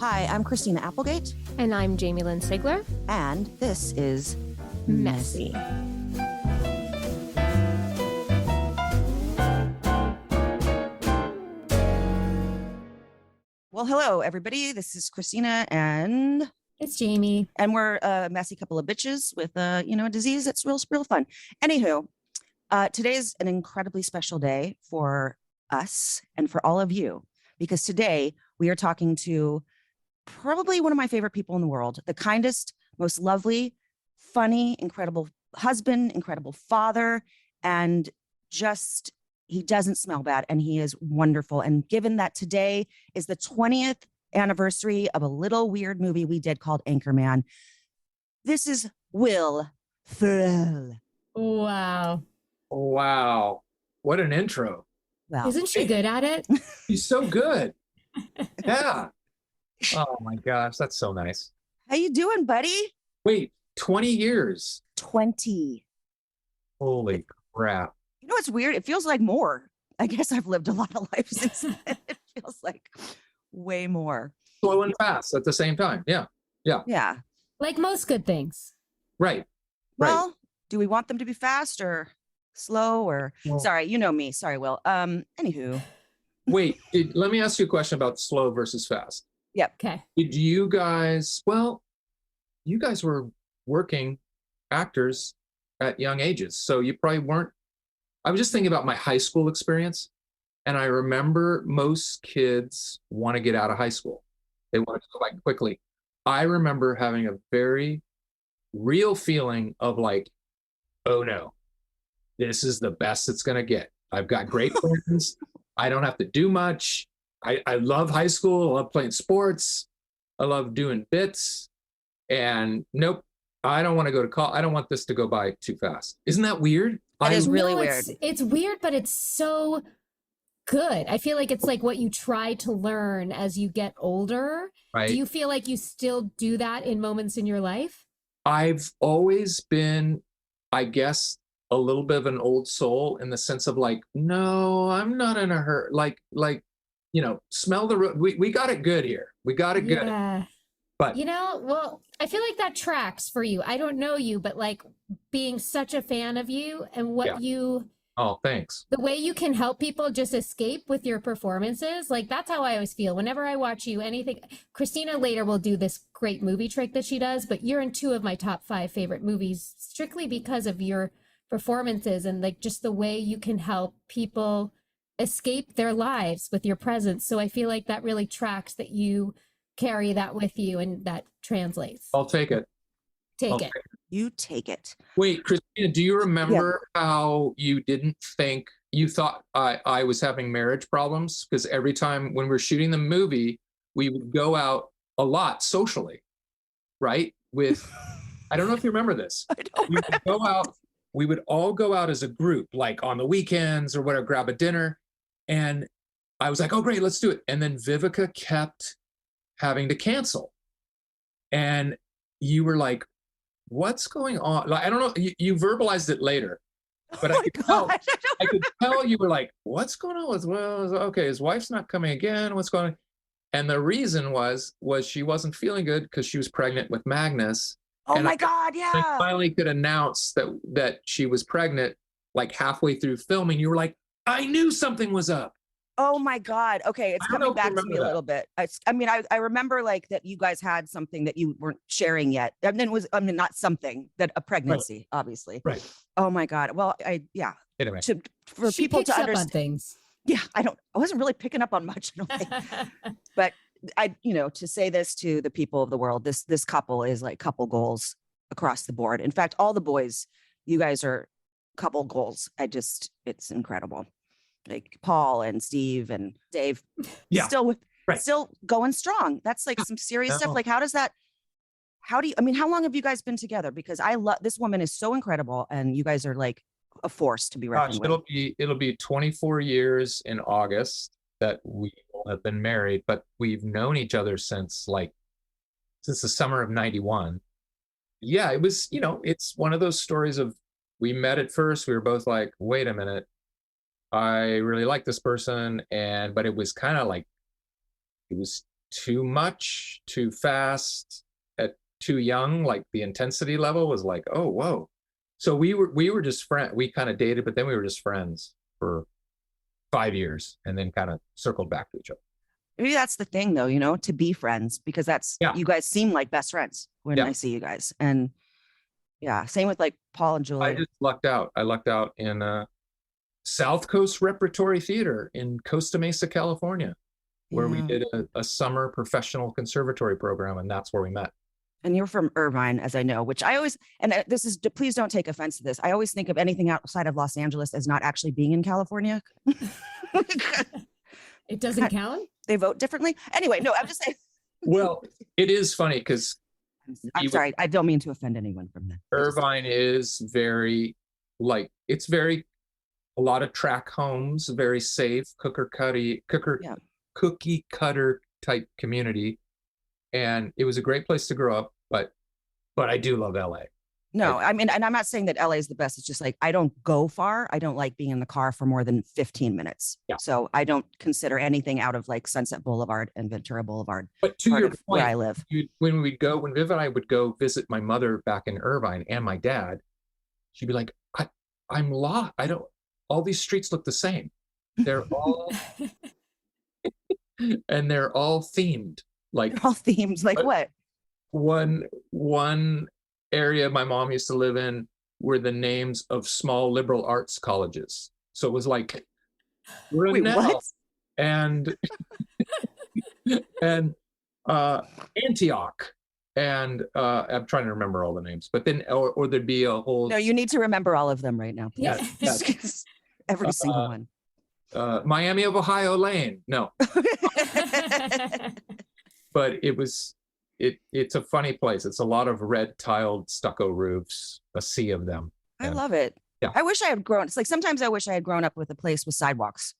Hi, I'm Christina Applegate. And I'm Jamie-Lynn Sigler. And this is Messy. Well, hello, everybody. This is Christina and... It's Jamie. And we're a messy couple of bitches with a disease that's real fun. Anywho, today is an incredibly special day for us and for all of you, because today we are talking to probably one of my favorite people in the world, the kindest, most lovely, funny, incredible husband, incredible father, and just, he doesn't smell bad and he is wonderful. And given that today is the 20th anniversary of a little weird movie we did called Anchorman, this is Will Ferrell. Wow. Wow. What an intro. Well, isn't she good at it? She's so good. Yeah. Oh my gosh, that's so nice. how you doing, buddy? Wait, 20 years. 20. Holy crap. You know what's weird? It feels like more. I guess I've lived a lot of life since then. It feels like way more. Slow and fast at the same time. Yeah. Yeah. Like most good things. Right. Well, do we want them to be fast or slow or Well- sorry, you know me. Sorry, Will. Anywho. Wait, let me ask you a question about slow versus fast. Okay. Did you guys, you guys were working actors at young ages, so you probably weren't. I was just thinking about my high school experience, and I remember most kids want to get out of high school. They want to go like quickly. I remember having a very real feeling of like, oh no, this is the best it's going to get. I've got great friends. I don't have to do much. I love high school. I love playing sports. I love doing bits. And nope, I don't want to go to college. I don't want this to go by too fast. Isn't that weird? That is really No, weird. It's weird, but it's so good. I feel like it's like what you try to learn as you get older. Right. Do you feel like you still do that in moments in your life? I've always been, I guess, a little bit of an old soul in the sense of like, no, I'm not in a hurry. Like, smell the road. We got it good here. We got it good. Yeah. But Well, I feel like that tracks for you. I don't know you, but like being such a fan of you and what oh, thanks. the way you can help people just escape with your performances, like that's how I always feel whenever I watch you. Anything, Christina later will do this great movie trick that she does, but you're in 2 of my top 5 favorite movies strictly because of your performances and like just the way you can help people escape their lives with your presence. So I feel like that really tracks, that you carry that with you and that translates. I'll take it. Take it. You take it. Wait, Christina, do you remember how you thought I was having marriage problems? Because every time when we're shooting the movie, we would go out a lot socially, right? I don't know if you remember this. I don't We would go out, we would all go out as a group, like on the weekends or whatever, grab a dinner. And I was like, oh, great, let's do it. And then Vivica kept having to cancel. And you were like, what's going on? Like, I don't know. You verbalized it later, but Oh my I could tell you were like, what's going on with Will? Okay, his wife's not coming again. What's going on? And the reason was she wasn't feeling good because she was pregnant with Magnus. Oh And my God, I yeah. finally could announce that she was pregnant, like halfway through filming. You were like, I knew something was up. Oh my God. Okay, it's I don't know coming if you back to me a remember little bit. I remember like that you guys had something that you weren't sharing yet. And then not something, that a pregnancy, obviously. Right. Oh my God. Well, Anyway, for She people picks to up on understand. things. Yeah, I wasn't really picking up on much. I don't think. But to say this to the people of the world, this couple is like couple goals across the board. In fact, all the boys, you guys are couple goals. It's incredible. Like Paul and Steve and Dave, Yeah, still right. still going strong. That's like some serious stuff. Like, how long have you guys been together? Because I love, this woman is so incredible, and you guys are like a force to be reckoned with. it'll be 24 years in August that we will have been married, but we've known each other since the summer of 91. Yeah, it was, it's one of those stories of, we met at first, we were both like, wait a minute, I really like this person, but it was kind of like, it was too much, too fast, too young. Like the intensity level was like, oh, whoa. So we were just friends. We kind of dated, but then we were just friends for 5 years and then kind of circled back to each other. Maybe that's the thing though, to be friends, because you guys seem like best friends when I see you guys. And yeah, same with like Paul and Julie. I just lucked out. I lucked out in South Coast Repertory Theater in Costa Mesa, California, where we did a summer professional conservatory program, and that's where we met. And you're from Irvine, as I know, which I always, and this is, please don't take offense to this, I always think of anything outside of Los Angeles as not actually being in California. It doesn't count? They vote differently? Anyway, no, I'm just saying. Well, it is funny because I'm sorry, I don't mean to offend anyone from that. Irvine is very, it's very, a lot of track homes, very safe, cookie cutter type community. And it was a great place to grow up, but I do love LA. No, I mean, and I'm not saying that LA is the best. It's just like, I don't go far. I don't like being in the car for more than 15 minutes. Yeah. So I don't consider anything out of like Sunset Boulevard and Ventura Boulevard. But to your point, where I live, when Viv and I would go visit my mother back in Irvine and my dad, she'd be like, I'm lost. All these streets look the same. They're all, and they're all themed. Like they're all themes. Like what? One area my mom used to live in were the names of small liberal arts colleges. So it was like Brunel and Antioch, and I'm trying to remember all the names. But then, or there'd be a whole. No, you need to remember all of them right now. Yeah, every single one. Miami of Ohio Lane. No. But it's a funny place. It's a lot of red tiled stucco roofs, a sea of them. I love it. Yeah. I wish I had grown. It's like sometimes I wish I had grown up with a place with sidewalks.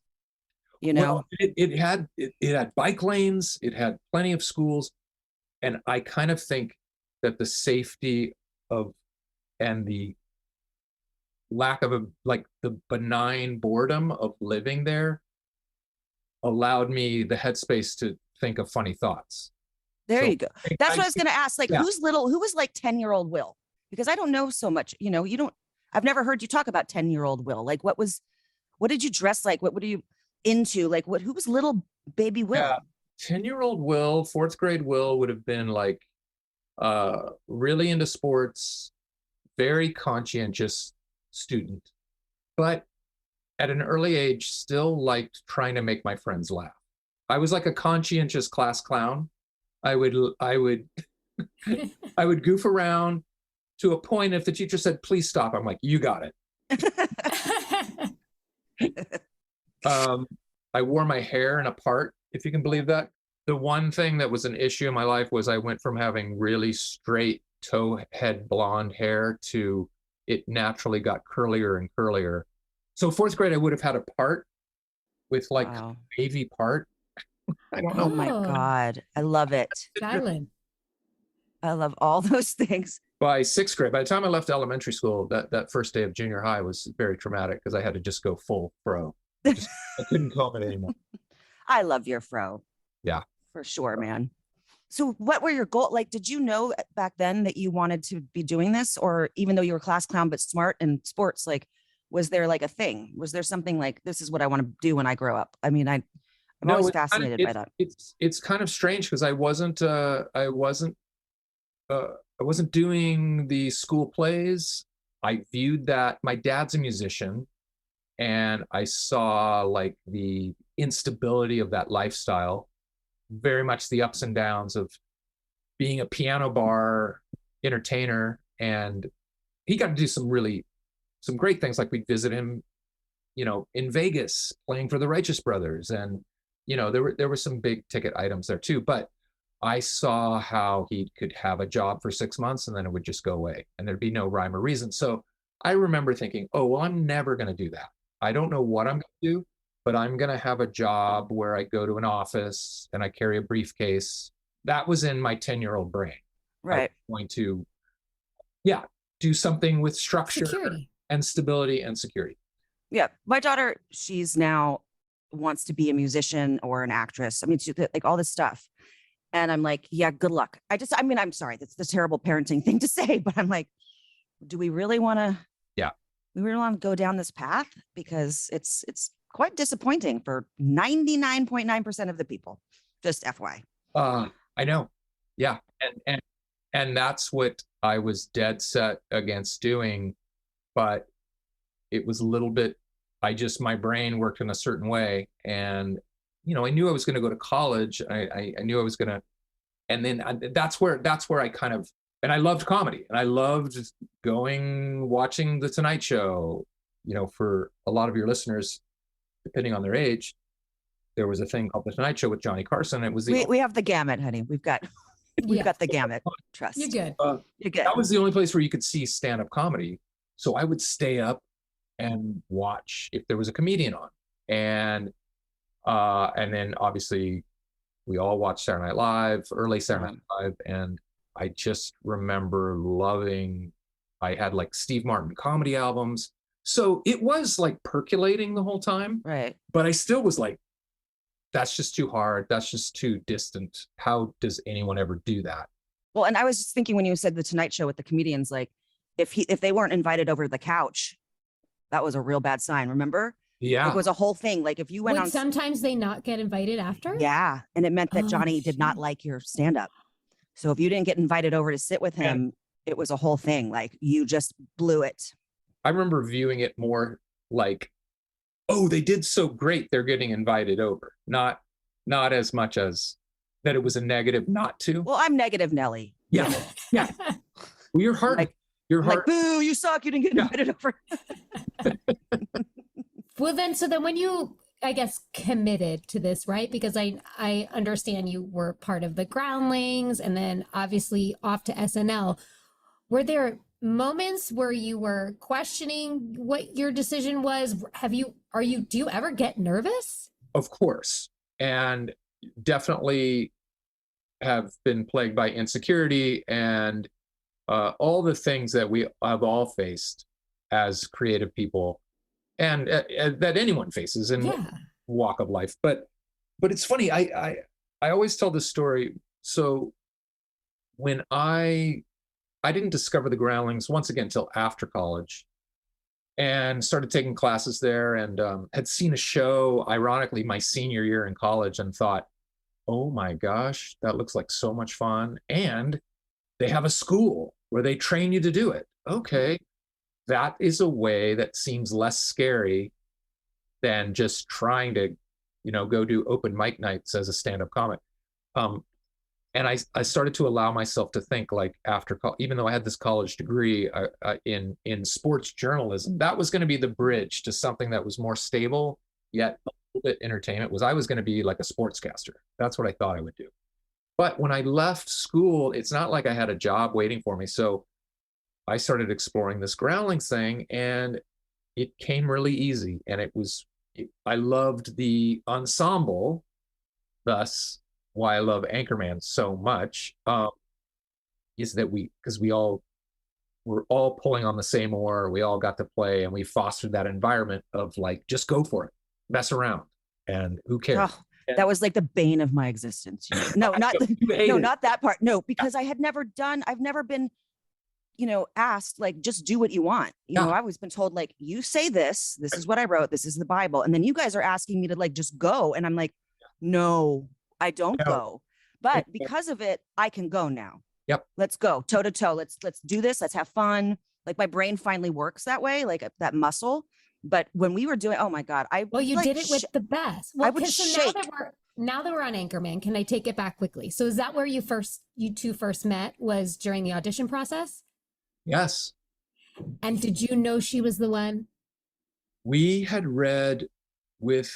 Well, it had bike lanes. It had plenty of schools, and I kind of think that the safety and the lack of the benign boredom of living there allowed me the headspace to think of funny thoughts. There you go. That's what I was going to ask. Like, who was like 10-year-old Will? Because I don't know so much, I've never heard you talk about 10-year-old Will. Like, what did you dress like? What were you into? Like, who was little baby Will? Yeah. 10-year-old Will, fourth grade Will would have been like, really into sports, very conscientious student, but at an early age, still liked trying to make my friends laugh. I was like a conscientious class clown. I would I would goof around to a point. If the teacher said, please stop, I'm like, you got it. I wore my hair in a part, if you can believe that. The one thing that was an issue in my life was I went from having really straight towhead blonde hair to it naturally got curlier and curlier. So fourth grade, I would have had a part with like wavy part. I don't know. Oh my God. I love it. Silent. I love all those things. By sixth grade, by the time I left elementary school, that first day of junior high was very traumatic because I had to just go full fro. I couldn't comb it anymore. I love your fro. Yeah. For sure, man. So what were your goals? Like, did you know back then that you wanted to be doing this? Or even though you were class clown, but smart in sports, like, was there like a thing? Was there something like, this is what I want to do when I grow up? I mean, I'm always fascinated by that. It's kind of strange because I wasn't doing the school plays. I viewed that my dad's a musician, and I saw like the instability of that lifestyle, very much the ups and downs of being a piano bar entertainer. And he got to do some great things. Like we'd visit him, in Vegas playing for the Righteous Brothers. And, there were some big ticket items there too, but I saw how he could have a job for 6 months and then it would just go away and there'd be no rhyme or reason. So I remember thinking, oh, well, I'm never going to do that. I don't know what I'm going to do, but I'm going to have a job where I go to an office and I carry a briefcase. That was in my 10-year-old brain. Right. I'm going to, do something with structure and stability and security. Yeah. My daughter, she's now wants to be a musician or an actress. I mean, like all this stuff. And I'm like, yeah, good luck. I mean, I'm sorry, that's the terrible parenting thing to say, but I'm like, do we really want to? Yeah. We really want to go down this path, because it's quite disappointing for 99.9% of the people. Just FY. I know. Yeah. And that's what I was dead set against doing, but it was a little bit, my brain worked in a certain way. And, I knew I was going to go to college. I knew I was going to, and then that's where I kind of, and I loved comedy, and I loved watching The Tonight Show. For a lot of your listeners, depending on their age, there was a thing called The Tonight Show with Johnny Carson. It was we have the gamut, honey. We've got the gamut. Trust. You're good. You're good. That was the only place where you could see stand-up comedy. So I would stay up and watch if there was a comedian on. And then obviously we all watched Saturday Night Live, early Saturday Night Live. And I just remember I had like Steve Martin comedy albums. So it was like percolating the whole time. Right. But I still was like, that's just too hard. That's just too distant. How does anyone ever do that? Well, and I was just thinking when you said The Tonight Show with the comedians, like if they weren't invited over to the couch, that was a real bad sign. Remember? Yeah. It was a whole thing. Like if you went Would on, sometimes they not get invited after? yeah. And it meant that Oh, Johnny did not shit. like your stand-up. So if you didn't get invited over to sit with him, it was a whole thing. Like you just blew it. I remember viewing it more like, oh, they did so great, they're getting invited over. Not as much as that it was a negative not to. Well, I'm negative Nelly. Yeah. Yeah. Well, you're hard. Like, You're I'm hard. like, boo, you suck. You didn't get Yeah. invited over. Well, so then when you, I guess, committed to this, right? Because I understand you were part of the Groundlings and then obviously off to SNL. Were there moments where you were questioning what your decision was? Do you ever get nervous? Of course. And definitely have been plagued by insecurity and all the things that we have all faced as creative people, and that anyone faces in walk of life. But it's funny. I always tell this story. So when I didn't discover the Groundlings once again until after college, and started taking classes there, and had seen a show, ironically, my senior year in college, and thought, oh my gosh, that looks like so much fun. And they have a school where they train you to do it. Okay. That is a way that seems less scary than just trying to, go do open mic nights as a stand-up comic. And I started to allow myself to think, like, after even though I had this college degree in sports journalism, that was going to be the bridge to something that was more stable, yet a little bit entertainment. I was going to be like a sportscaster. That's what I thought I would do. But when I left school, it's not like I had a job waiting for me. So I started exploring this Groundlings thing, and it came really easy. And I loved the ensemble, thus why I love Anchorman so much, is that we're all pulling on the same oar. We all got to play, and we fostered that environment of like, just go for it, mess around, and who cares? Oh, that was like the bane of my existence. No, not that part. No, because I've never been, asked, like, just do what you want. I've always been told, like, you say this is what I wrote. This is the Bible. And then you guys are asking me to like, just go. And I'm like, no, I don't go. But because of it, I can go now. Yep. Let's go toe to toe. Let's do this. Let's have fun. Like my brain finally works that way, like that muscle. But when we were doing, oh my God, you did it with the best. Well, I would shake. Now that we're on Anchorman, can I take it back quickly? So is that where you two first met, was during the audition process? Yes. And did you know she was the one? We had read with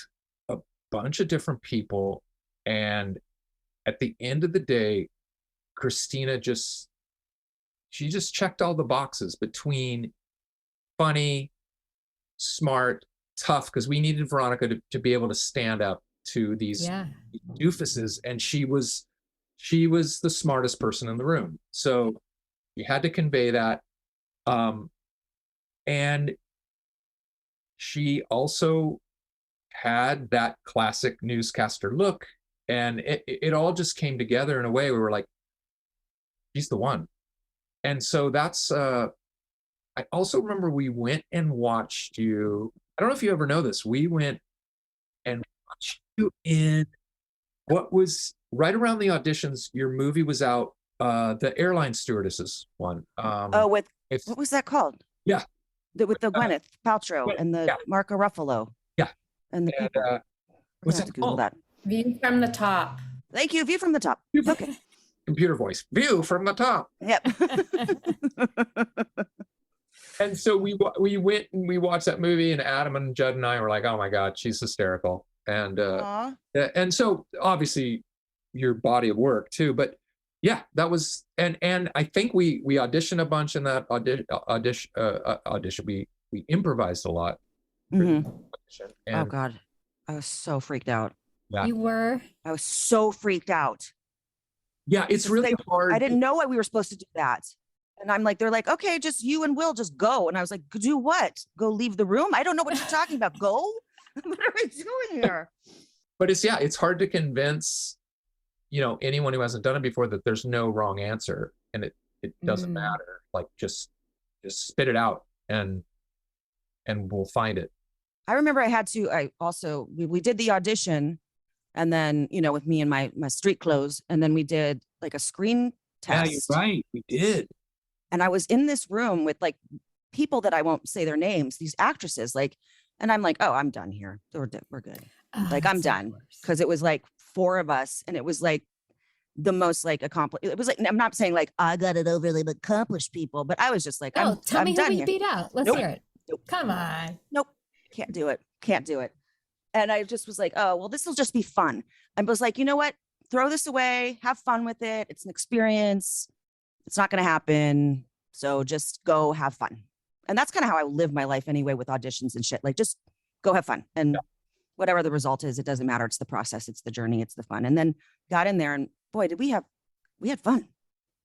a bunch of different people, and at the end of the day, Christina just checked all the boxes between funny, smart, tough, because we needed Veronica to be able to stand up to these doofuses, and she was the smartest person in the room. So you had to convey that. And she also had that classic newscaster look, And it all just came together in a way we were like, she's the one. And so that's, I also remember we went and watched you. I don't know if you ever know this. We went and watched you in what was right around the auditions. Your movie was out, the airline stewardesses one. What was that called? Yeah. With the Gwyneth Paltrow and the Marco Ruffalo. Yeah. And the people. What's that called? View from the top. Thank you. View from the top. Okay. Computer voice. View from the top. Yep. And so we went and we watched that movie, and Adam and Judd and I were like, oh my God, she's hysterical. And so obviously your body of work too, but yeah, that was, and I think we auditioned a bunch in that audition. We improvised a lot. Mm-hmm. And oh God, I was so freaked out. Yeah. You were? I was so freaked out. Yeah, it's really hard. I didn't know why we were supposed to do that. And I'm like, they're like, okay, just you and Will just go. And I was like, do what? Go leave the room? I don't know what you're talking about. Go? What are we doing here? But it's hard to convince, anyone who hasn't done it before that there's no wrong answer, and it doesn't matter. Like just spit it out and we'll find it. I remember we did the audition, and then, with me and my street clothes, and then we did like a screen test. Yeah, you're right. We did. And I was in this room with like people that I won't say their names, these actresses, and I'm like, oh, I'm done here. We're good. Like, I'm done. Because it was like 4 of us, and it was like the most like accomplished. It was like, I'm not saying like I got it overly accomplished people, but I was just like, tell me who we here. beat out. Let's hear it. Nope. Come on. Nope. Can't do it. And I just was like, oh, well, this will just be fun. I was like, you know what? Throw this away. Have fun with it. It's an experience. It's not going to happen. So just go have fun. And that's kind of how I live my life anyway with auditions and shit. Like, just go have fun. And whatever the result is, it doesn't matter. It's the process. It's the journey. It's the fun. And then got in there, and boy, we had fun.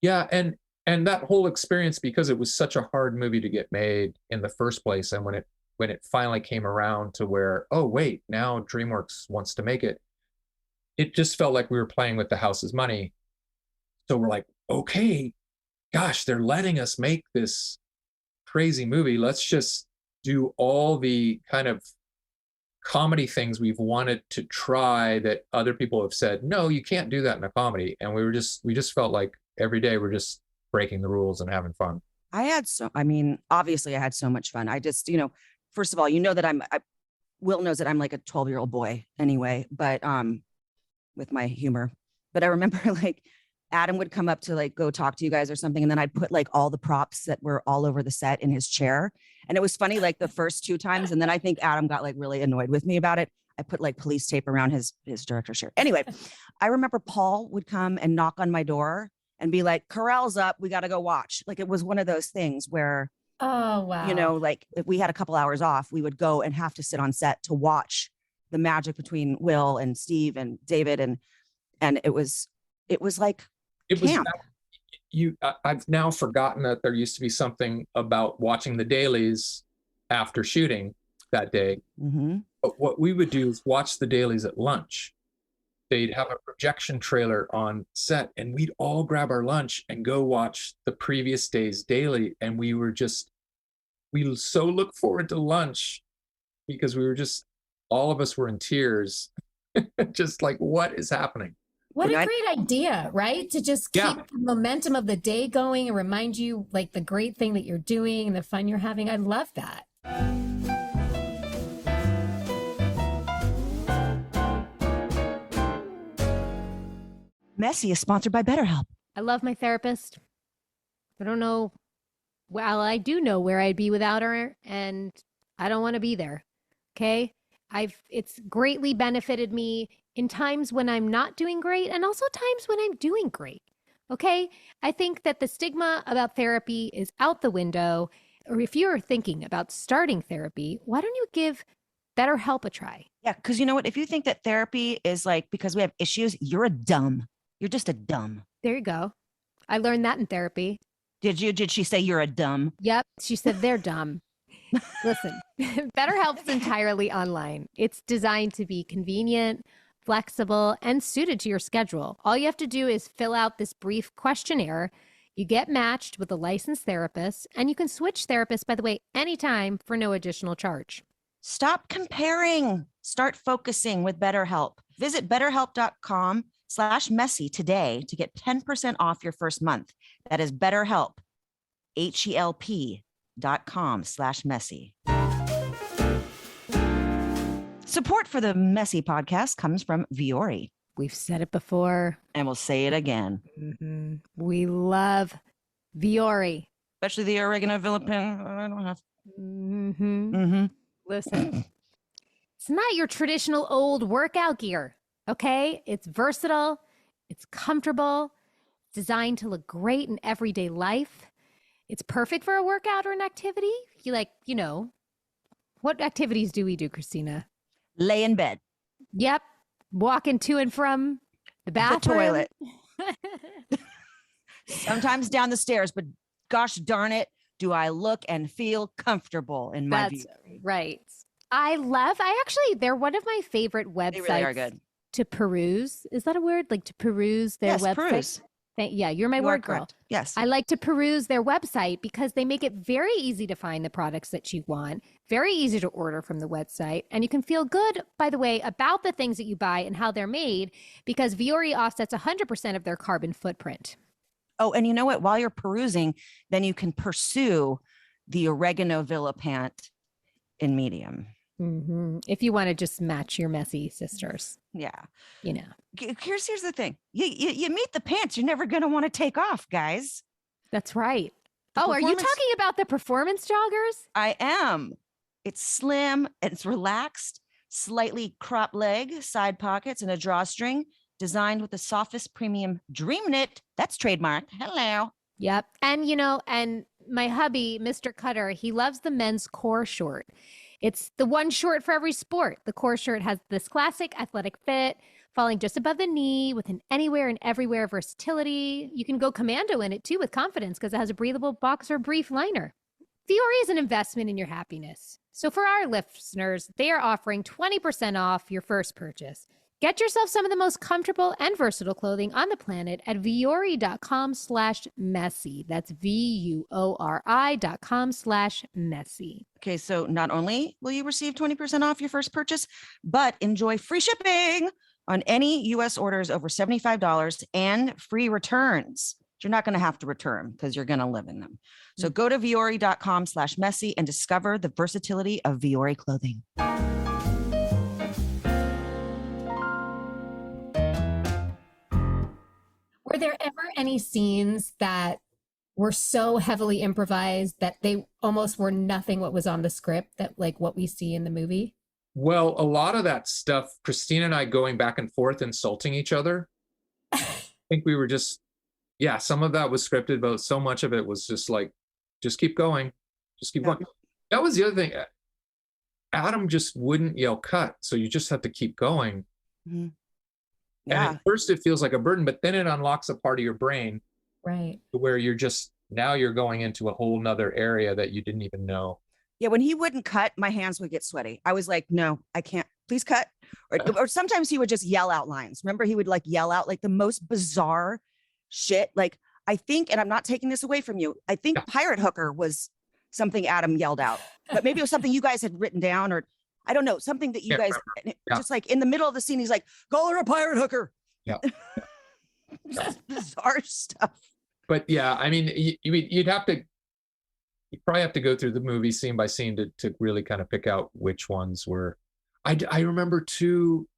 Yeah. And that whole experience, because it was such a hard movie to get made in the first place. And when it finally came around to where, oh wait, now DreamWorks wants to make it, it just felt like we were playing with the house's money. So we're like, okay, gosh, they're letting us make this crazy movie. Let's just do all the kind of comedy things we've wanted to try that other people have said, no, you can't do that in a comedy. And we just felt like every day we're just breaking the rules and having fun. Obviously I had so much fun. I just, first of all, that Will knows that I'm like a 12-year-old boy anyway, but with my humor. But I remember like Adam would come up to like go talk to you guys or something, and then I'd put like all the props that were all over the set in his chair. And it was funny like the first 2 times, and then I think Adam got like really annoyed with me about it. I put like police tape around his director's chair. Anyway, I remember Paul would come and knock on my door and be like, Corral's up, we got to go watch. Like, it was one of those things where, oh wow, like if we had a couple hours off, we would go and have to sit on set to watch the magic between Will and Steve and David. And it was like camp. I've now forgotten that there used to be something about watching the dailies after shooting that day. Mm-hmm. But what we would do is watch the dailies at lunch. They'd have a projection trailer on set, and we'd all grab our lunch and go watch the previous day's daily. And we so look forward to lunch because all of us were in tears, just like, what is happening? What a great idea, right? To just keep the momentum of the day going and remind you like the great thing that you're doing and the fun you're having. I love that. Messy is sponsored by BetterHelp. I love my therapist. I don't know. Well, I do know where I'd be without her, and I don't want to be there. Okay. It's greatly benefited me in times when I'm not doing great, and also times when I'm doing great. Okay. I think that the stigma about therapy is out the window. Or if you're thinking about starting therapy, why don't you give BetterHelp a try? Yeah. Cause you know what? If you think that therapy is like, because we have issues, you're just a dumb. There you go. I learned that in therapy. Did she say you're a dumb? Yep. She said they're dumb. Listen, BetterHelp's entirely online. It's designed to be convenient, flexible, and suited to your schedule. All you have to do is fill out this brief questionnaire. You get matched with a licensed therapist, and you can switch therapists, by the way, anytime for no additional charge. Stop comparing. Start focusing with BetterHelp. Visit betterhelp.com/messy today to get 10% off your first month. That is BetterHelp, HELP.com/messy. Support for the Messy podcast comes from Viore. We've said it before. And we'll say it again. Mm-hmm. We love Viore. Especially the oregano Villepin. I don't have. Mm-hmm. Mm-hmm. Listen, it's not your traditional old workout gear, okay? It's versatile. It's comfortable. Designed to look great in everyday life. It's perfect for a workout or an activity. What activities do we do, Christina? Lay in bed. Yep. Walking to and from the bathroom. The toilet. Sometimes down the stairs, but gosh darn it, do I look and feel comfortable in my view. Right. They're one of my favorite websites. They really are good. To peruse. Is that a word? Like to peruse their website? Peruse. Yeah, you're my word girl. Correct. Yes. I like to peruse their website because they make it very easy to find the products that you want, very easy to order from the website. And you can feel good, by the way, about the things that you buy and how they're made because Viore offsets 100% of their carbon footprint. Oh, and you know what? While you're perusing, then you can pursue the oregano Villepant in medium. Mm-hmm. If you want to just match your messy sisters. Yeah. Here's the thing. You meet the pants you're never going to want to take off, guys. That's right. Are you talking about the performance joggers? I am. It's slim, it's relaxed, slightly cropped leg, side pockets, and a drawstring designed with the softest premium dream knit. That's trademarked. Hello. Yep. And, and my hubby, Mr. Cutter, he loves the men's core short. It's the one short for every sport. The core shirt has this classic athletic fit, falling just above the knee with an anywhere and everywhere versatility. You can go commando in it too with confidence because it has a breathable boxer brief liner. Viore is an investment in your happiness. So for our listeners, they are offering 20% off your first purchase. Get yourself some of the most comfortable and versatile clothing on the planet at viore.com/messy. That's VUORI.com/messy. Okay, so not only will you receive 20% off your first purchase, but enjoy free shipping on any U.S. orders over $75 and free returns. You're not going to have to return because you're going to live in them. So go to viore.com/messy and discover the versatility of Viore clothing. Were there ever any scenes that were so heavily improvised that they almost were nothing what was on the script, that like what we see in the movie? Well, a lot of that stuff, Christina and I going back and forth insulting each other. I think we were just, some of that was scripted, but so much of it was just like, just keep going. Just keep going. That was the other thing. Adam just wouldn't yell cut. So you just have to keep going. Mm-hmm. Yeah. And at first it feels like a burden, but then it unlocks a part of your brain. Right. Where now you're going into a whole nother area that you didn't even know. Yeah. When he wouldn't cut, my hands would get sweaty. I was like, no, I can't, please cut. Or sometimes he would just yell out lines. Remember, he would like yell out like the most bizarre shit. Like I think, and I'm not taking this away from you, I think pirate hooker was something Adam yelled out, but maybe it was something you guys had written down, or I don't know, something that you guys just like in the middle of the scene, he's like, call her a pirate hooker. Yeah. Just bizarre stuff. But yeah, I mean, you'd probably have to go through the movie scene by scene to really kind of pick out which ones were. I remember too,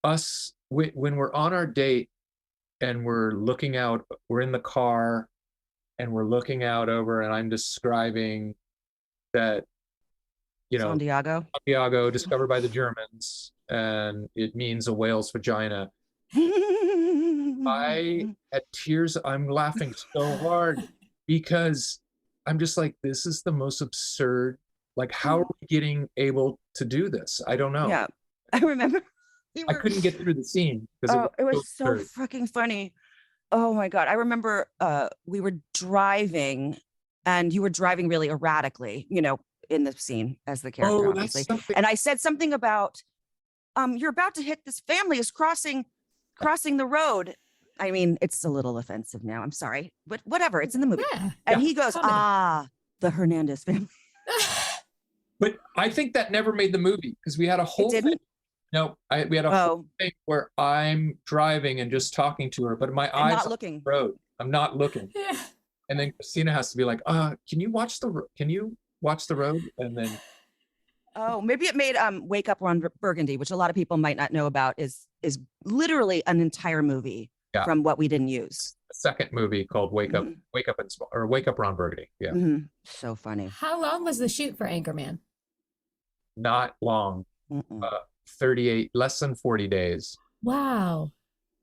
us when we're on our date and we're looking out, we're in the car and we're looking out over, and I'm describing that, Santiago discovered by the Germans, and it means a whale's vagina. I had tears. I'm laughing so hard because I'm just like, this is the most absurd. Like, how are we getting able to do this? I don't know. Yeah, I remember. I couldn't get through the scene because it was so freaking funny. Oh my God. I remember we were driving and you were driving really erratically, in the scene as the character, obviously. And I said something about, you're about to hit, this family is crossing the road. I mean, it's a little offensive now. I'm sorry, but whatever. It's in the movie. Yeah. And he goes, Comedy. the Hernandez family. But I think that never made the movie because we had a whole It didn't? thing. No, we had a whole thing where I'm driving and just talking to her, but my I'm eyes not on looking. the road. I'm not looking. Yeah. And then Christina has to be like, can you watch the road? And then Oh, maybe it made Wake Up Ron Burgundy, which a lot of people might not know about, is literally an entire movie from what we didn't use. a second movie called Wake Up Ron Burgundy. Yeah. Mm-hmm. So funny. How long was the shoot for Anchorman? Not long. 38, less than 40 days. Wow.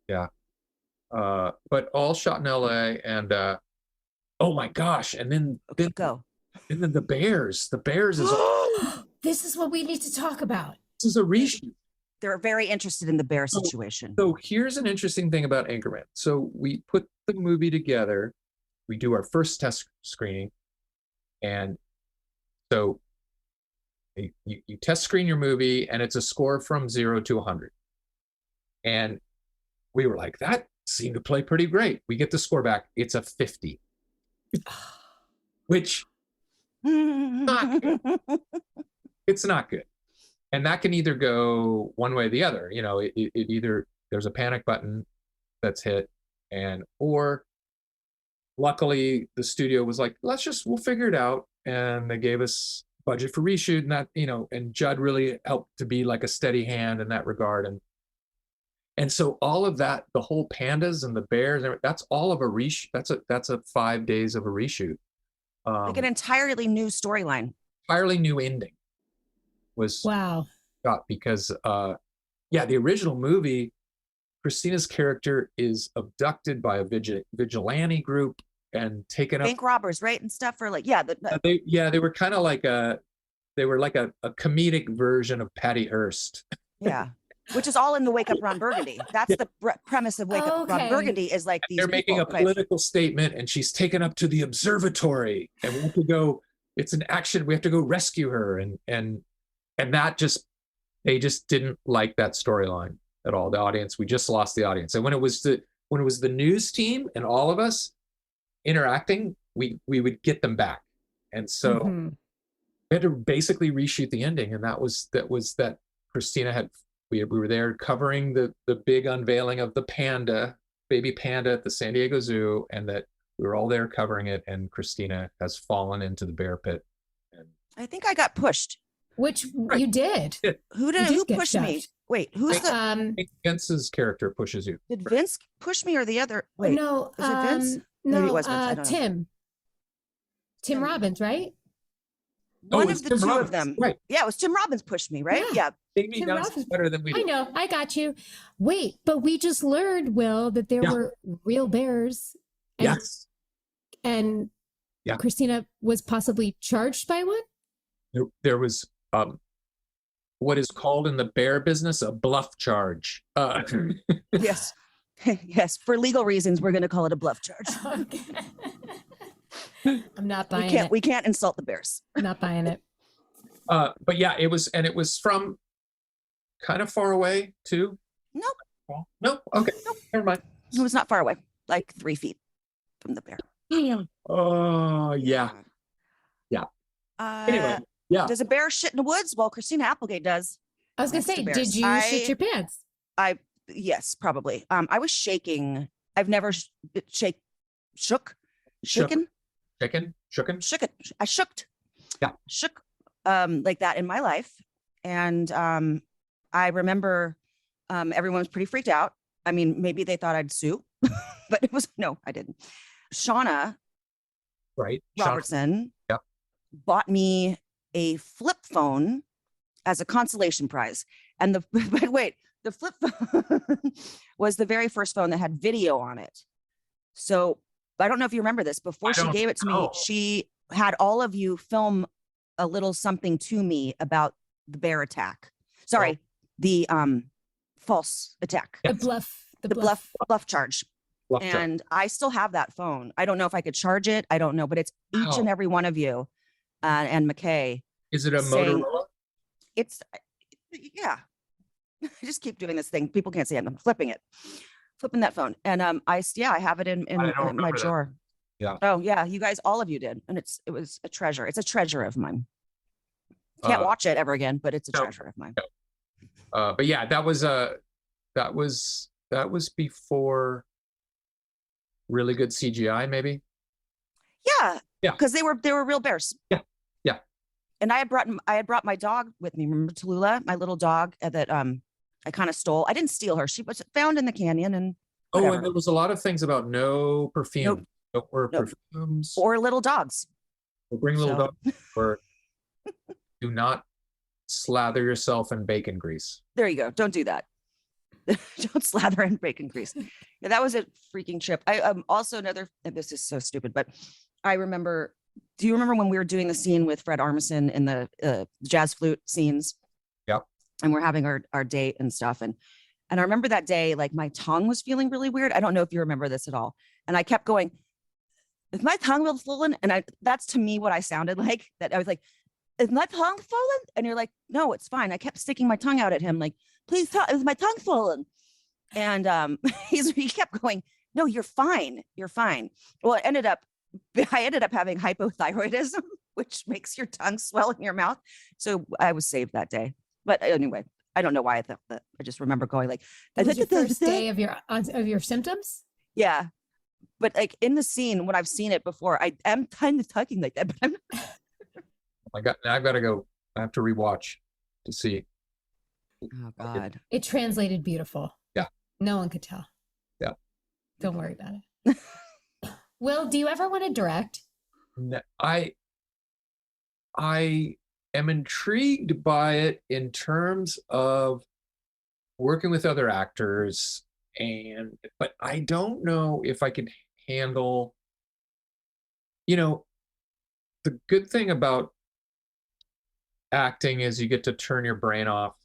Yeah. But all shot in LA and oh my gosh. And then Go. And then the Bears is This is what we need to talk about. this is a reshoot. They're very interested in the bear situation. So here's an interesting thing about Anchorman. So we put the movie together, we do our first test screening, and so you test screen your movie, and it's a score from 0 to 100. And we were like, that seemed to play pretty great. We get the score back, it's a 50, which not good. It's not good. And that can either go one way or the other. You know, it either there's a panic button that's hit, or luckily the studio was like, we'll figure it out. And they gave us budget for reshoot, and that, and Judd really helped to be like a steady hand in that regard. And so all of that, the whole pandas and the bears, that's all of a reshoot. That's a 5 days of a reshoot. Like an entirely new storyline. Entirely new ending was wow. shot because the original movie, Christina's character is abducted by a vigilante group and taken up Bank robbers, right? And stuff, or like, they were kind of like a comedic version of Patty Hearst. Yeah. Which is all in the Wake Up Ron Burgundy. That's the premise of Wake Up Ron Burgundy, is like these they're making a people, political statement, and she's taken up to the observatory, and we have to go. It's an action. We have to go rescue her, and that they just didn't like that storyline at all. The audience, we just lost the audience. And when it was the news team and all of us interacting, we would get them back, and so we had to basically reshoot the ending, and that was that Christina had. We were there covering the big unveiling of the baby panda at the San Diego Zoo, and that we were all there covering it, and Christina has fallen into the bear pit. And I think I got pushed. Which you did. Who pushed me? Wait, who's Vince's character pushes you. Did Vince push me or the other? Wait, no, was it Vince? No, Maybe it was Vince. I don't know. Tim Robbins, right? One of the Tim two Robbins, of them. right? Yeah, it was Tim Robbins pushed me, right? Yeah. Jamie knows better than we do. I know, I got you. Wait, but we just learned, Will, that there were real bears. And, Yes. And Christina was possibly charged by one? There was what is called in the bear business a bluff charge. Yes. Yes. For legal reasons, we're going to call it a bluff charge. Okay. I'm not buying it. We can't insult the bears. I'm not buying it. But yeah, it was from kind of far away too. Nope. Nope. Okay. Nope. Never mind. It was not far away, like 3 feet from the bear. Oh yeah. Anyway, Does a bear shit in the woods? Well, Christina Applegate does. I was going to say, did you shit your pants? Yes, probably. I was shaking. I've never shaken. I shooked. Yeah. Shook like that in my life. And I remember everyone was pretty freaked out. I mean, maybe they thought I'd sue, but it was, no, I didn't. Shauna Robertson bought me a flip phone as a consolation prize. And the flip phone was the very first phone that had video on it. So I don't know if you remember this. Before she gave it to me, she had all of you film a little something to me about the bear attack. Sorry, the false attack. The bluff charge. And I still have that phone. I don't know if I could charge it. I don't know, but it's each and every one of you and McKay. Is it a Motorola? It's, yeah. I just keep doing this thing. People can't see it. I'm flipping that phone. And I have it in I don't my remember that. drawer. Yeah. Oh yeah, you guys, all of you did, and it was a treasure. It's a treasure of mine. Can't watch it ever again, but it's a treasure of mine. But yeah, that was before really good CGI, maybe. Yeah, because they were real bears. Yeah. And I had brought my dog with me. Remember Tallulah, my little dog that I kind of stole. I didn't steal her. She was found in the canyon, and whatever. Oh, and there was a lot of things about no perfume, don't wear perfumes, or little dogs. Or bring little dogs, or do not slather yourself in bacon grease. There you go. Don't do that. Don't slather in bacon grease. Yeah, that was a freaking trip. I also another. And this is so stupid, but I remember. Do you remember when we were doing the scene with Fred Armisen in the jazz flute scenes? Yep. And we're having our date and stuff, and I remember that day, like my tongue was feeling really weird. I don't know if you remember this at all, and I kept going. Is my tongue real swollen? And that's to me what I sounded like. That I was like, is my tongue swollen? And you're like, no, it's fine. I kept sticking my tongue out at him, like, please tell, is my tongue swollen? And he kept going, no, you're fine. You're fine. Well, I ended up having hypothyroidism, which makes your tongue swell in your mouth. So I was saved that day. But anyway, I don't know why I thought that. I just remember going like, it was your first day of your symptoms? Yeah. But like in the scene, when I've seen it before, I am kind of talking like that, but I'm not. I've got to go. I have to rewatch to see. Oh God. It translated beautiful. Yeah. No one could tell. Yeah. Don't worry about it. Will, do you ever want to direct? No, I am intrigued by it in terms of working with other actors, but I don't know if I could handle, the good thing about acting is you get to turn your brain off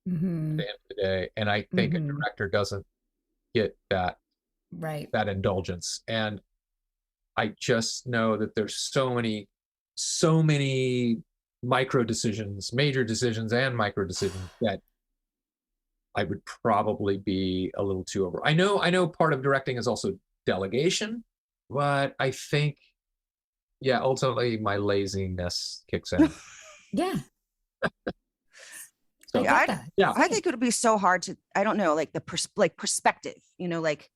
at the end of the day. And I think a director doesn't get that indulgence. And I just know that there's so many micro decisions, major decisions and micro decisions that I would probably be a little too over. I know part of directing is also delegation, but I think, ultimately my laziness kicks in. Yeah. So, I think it would be so hard to, I don't know, like perspective, like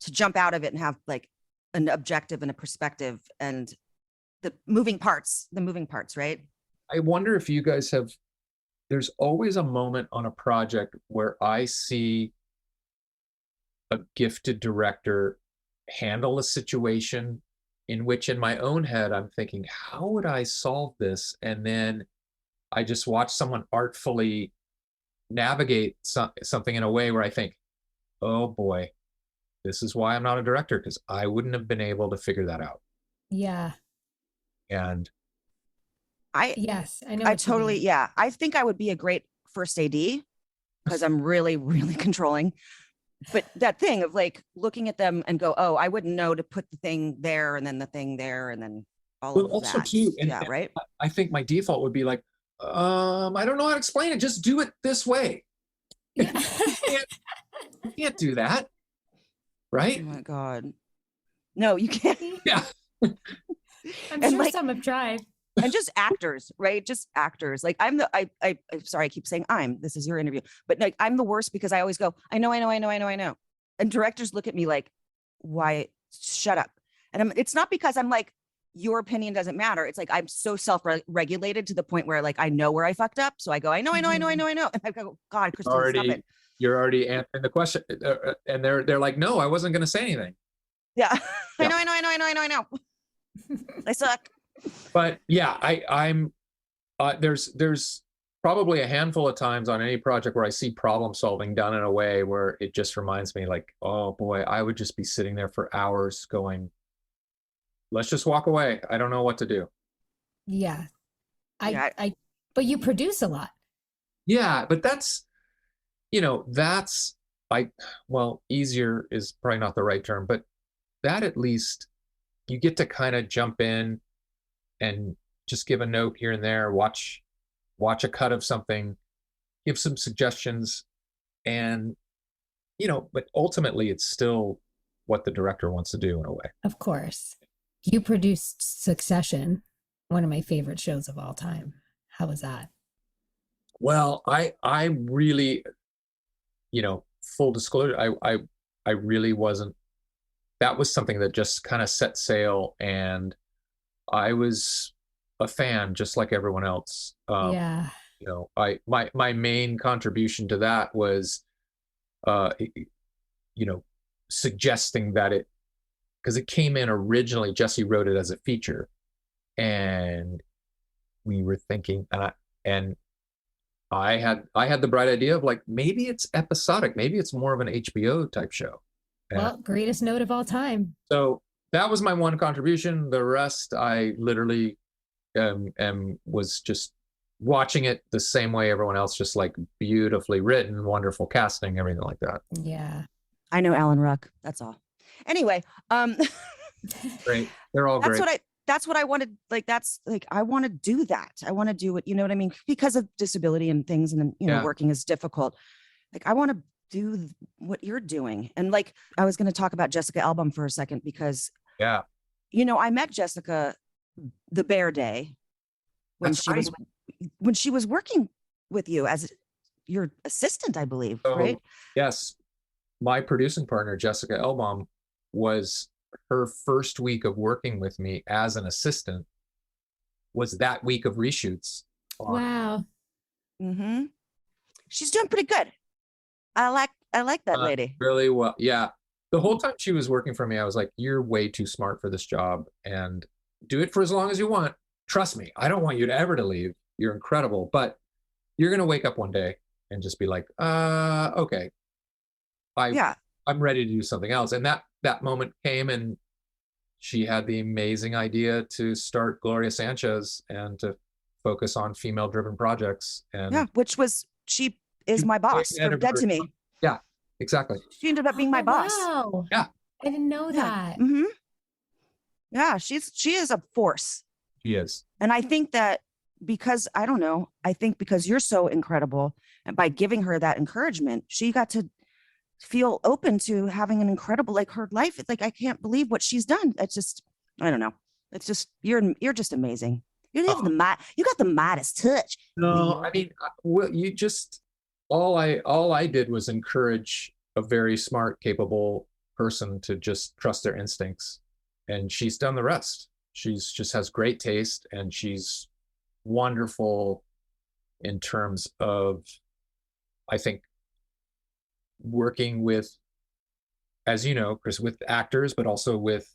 to jump out of it and have like an objective and a perspective and the moving parts, right? I wonder if you guys there's always a moment on a project where I see a gifted director handle a situation in which in my own head, I'm thinking, how would I solve this? And then I just watch someone artfully navigate something in a way where I think, oh boy, this is why I'm not a director, because I wouldn't have been able to figure that out. Yeah. And I know. I totally, I think I would be a great first AD because I'm really, really controlling. But that thing of like looking at them and go, oh, I wouldn't know to put the thing there and then the thing there and then all of also that. Too, right. I think my default would be like, I don't know how to explain it. Just do it this way. Yeah. You can't do that. Right? Oh my God. No, you can't. Yeah. I'm sure some have tried. And just actors, right? Just actors. Like I'm sorry, I keep saying this is your interview, but like I'm the worst because I always go, I know. And directors look at me like, why? Shut up. And it's not because I'm like, your opinion doesn't matter. It's like, I'm so self-regulated to the point where like, I know where I fucked up. So I go, I know. And I go, God, Christine, stop it. You're already answering the question. And they're like, no, I wasn't going to say anything. Yeah. I know. I suck. But yeah, I'm there's probably a handful of times on any project where I see problem solving done in a way where it just reminds me like, oh boy, I would just be sitting there for hours going, let's just walk away. I don't know what to do. Yeah. But you produce a lot. Yeah, but that's easier is probably not the right term, but that at least you get to kind of jump in and just give a note here and there, watch a cut of something, give some suggestions, And, you know, but ultimately it's still what the director wants to do in a way. Of course. You produced Succession, one of my favorite shows of all time. How was that? Well, I really, you know, full disclosure, I really wasn't, that was something that just kind of set sail, and I was a fan just like everyone else. Yeah. You know, my main contribution to that was, you know, suggesting that it, because it came in originally, Jesse wrote it as a feature, and we were thinking, and I had the bright idea of like, maybe it's episodic, maybe it's more of an HBO type show. And Well, greatest note of all time. so that was my one contribution. The rest, I literally was just watching it the same way everyone else, just like beautifully written, wonderful casting, everything like that. Yeah. I know Alan Ruck. That's all. Anyway, Great. They're all great. that's what I wanted. Like, that's like, I want to do that. I want to do it. You know what I mean? Because of disability and things, and you know, Yeah. working is difficult. Like, I want to do what you're doing. And like, I was going to talk about Jessica Album for a second, because, Yeah. you know, I met Jessica the Bear Day when That's she was working with you as your assistant, I believe, So, right? yes, my producing partner, Jessica Elbaum, was her first week of working with me as an assistant was that week of reshoots. Wow. Mm-hmm. She's doing pretty good. I like that lady. Really well. Yeah. The whole time she was working for me, I was like, you're way too smart for this job, and do it for as long as you want. Trust me, I don't want you to ever to leave. You're incredible, but you're going to wake up one day and just be like, okay, I'm ready to do something else. And that moment came, and she had the amazing idea to start Gloria Sanchez and to focus on female driven projects. And Yeah, which was, she is my boss for Dead to Me. Yeah, exactly. She ended up being my boss. Wow. Yeah. I didn't know that. Mm-hmm. Yeah, she is a force. She is. And I think that because, I don't know, I think because you're so incredible, and by giving her that encouragement, she got to feel open to having an incredible, like, her life. It's like, I can't believe what she's done. It's just, I don't know. It's just, you're just amazing. You have you got the Midas touch. No, I mean, well, you just, all I did was encourage a very smart, capable person to just trust their instincts, and she's done the rest. She's just has great taste, and she's wonderful in terms of, I think, working with, as you know, Chris, with actors, but also with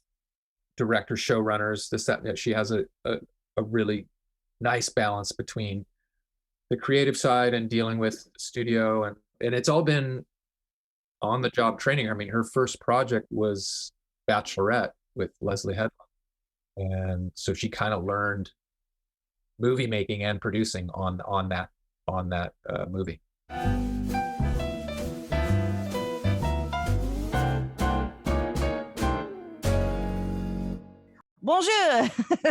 directors, showrunners, this, that, and that. She has a really nice balance between the creative side and dealing with studio, and it's all been on the job training. I mean, her first project was Bachelorette with Leslie Headland, and so she kind of learned movie making and producing on that movie. Bonjour.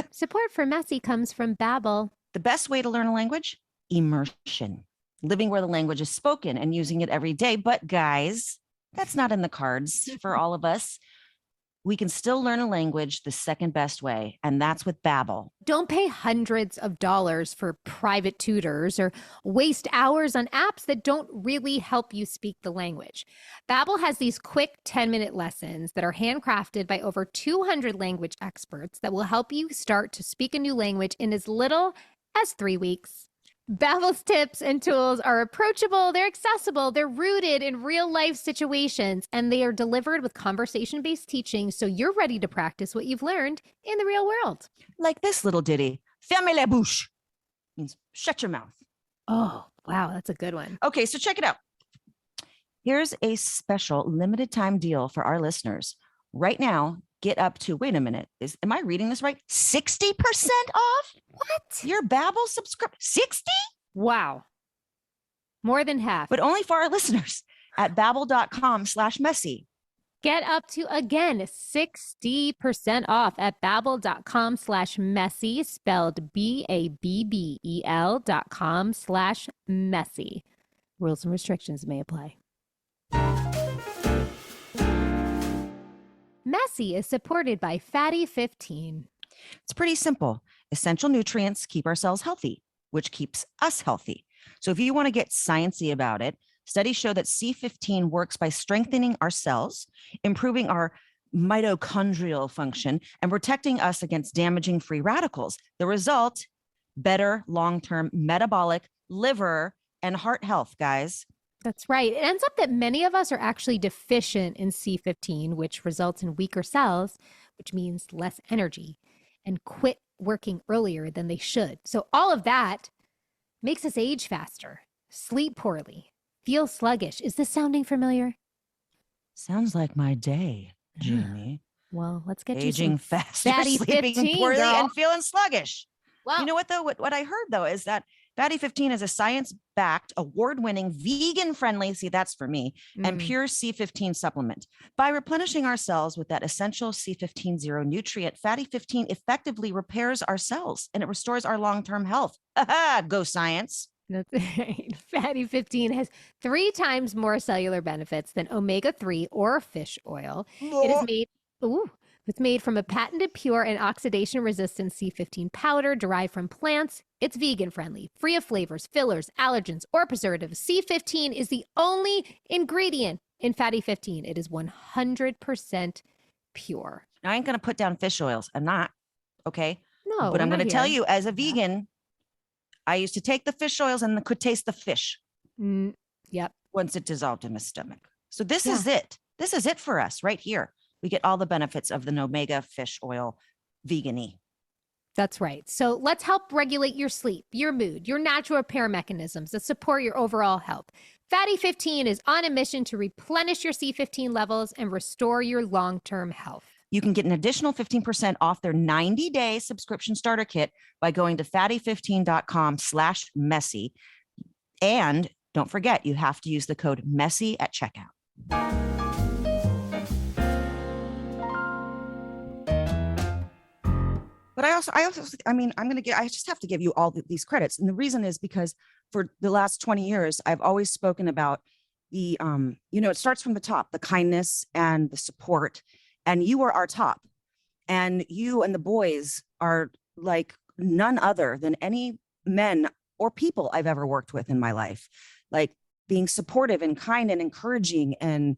Support for Messy comes from Babbel. The best way to learn a language? Immersion. Living where the language is spoken and using it every day. But guys, that's not in the cards for all of us. We can still learn a language the second best way, and that's with Babbel. Don't pay hundreds of dollars for private tutors or waste hours on apps that don't really help you speak the language. Babbel has these quick 10-minute lessons that are handcrafted by over 200 language experts that will help you start to speak a new language in as little as 3 weeks. Babbel's tips and tools are approachable, they're accessible, they're rooted in real-life situations, and they are delivered with conversation-based teaching so you're ready to practice what you've learned in the real world. Like this little ditty, fermez la bouche, means shut your mouth. Oh, wow, that's a good one. Okay, so check it out. Here's a special limited time deal for our listeners. Right now, get up to, wait a minute, am I reading this right? 60% off? What? Your Babbel subscription, 60? Wow. More than half. But only for our listeners at babbel.com/messy. Get up to, again, 60% off at babbel.com/messy, spelled BABBEL.com/messy. Rules and restrictions may apply. Messy is supported by Fatty 15. It's pretty simple. Essential nutrients keep our cells healthy, which keeps us healthy. So if you want to get sciencey about it, studies show that C15 works by strengthening our cells, improving our mitochondrial function, and protecting us against damaging free radicals. The result, better long-term metabolic, liver, and heart health, guys. That's right. It ends up that many of us are actually deficient in C15, which results in weaker cells, which means less energy, and quit working earlier than they should. So all of that makes us age faster, sleep poorly, feel sluggish. Is this sounding familiar? Sounds like my day, Jamie. Well, let's get Aging you some faster, Fatty sleeping 15, poorly, girl. and feeling sluggish. Well, You know what, though? What I heard, though, is that Fatty 15 is a science-backed, award-winning, vegan-friendly, see, that's for me, and pure C15 supplement. By replenishing our cells with that essential C15 zero nutrient, Fatty 15 effectively repairs our cells and it restores our long-term health. Go science. That's right. Fatty 15 has 3 times more cellular benefits than omega-3 or fish oil. It is made, it's made from a patented pure and oxidation-resistant C15 powder derived from plants. It's vegan-friendly, free of flavors, fillers, allergens, or preservatives. C15 is the only ingredient in Fatty 15. It is 100% pure. Now, I ain't going to put down fish oils. I'm not. Okay. No, But I'm we're going to not tell here. you, as a vegan, I used to take the fish oils and could taste the fish Yep. once it dissolved in my stomach. So this Yeah. is it. This is it for us right here. We get all the benefits of the omega fish oil vegan-y. That's right. So let's help regulate your sleep, your mood, your natural repair mechanisms that support your overall health. Fatty 15 is on a mission to replenish your C15 levels and restore your long-term health. You can get an additional 15% off their 90-day subscription starter kit by going to fatty15.com/messy. And don't forget, you have to use the code MESSY at checkout. But I just have to give you all these credits. And the reason is because for the last 20 years, I've always spoken about the, it starts from the top, the kindness and the support. And you are our top. And you and the boys are like none other than any men or people I've ever worked with in my life. Like being supportive and kind and encouraging and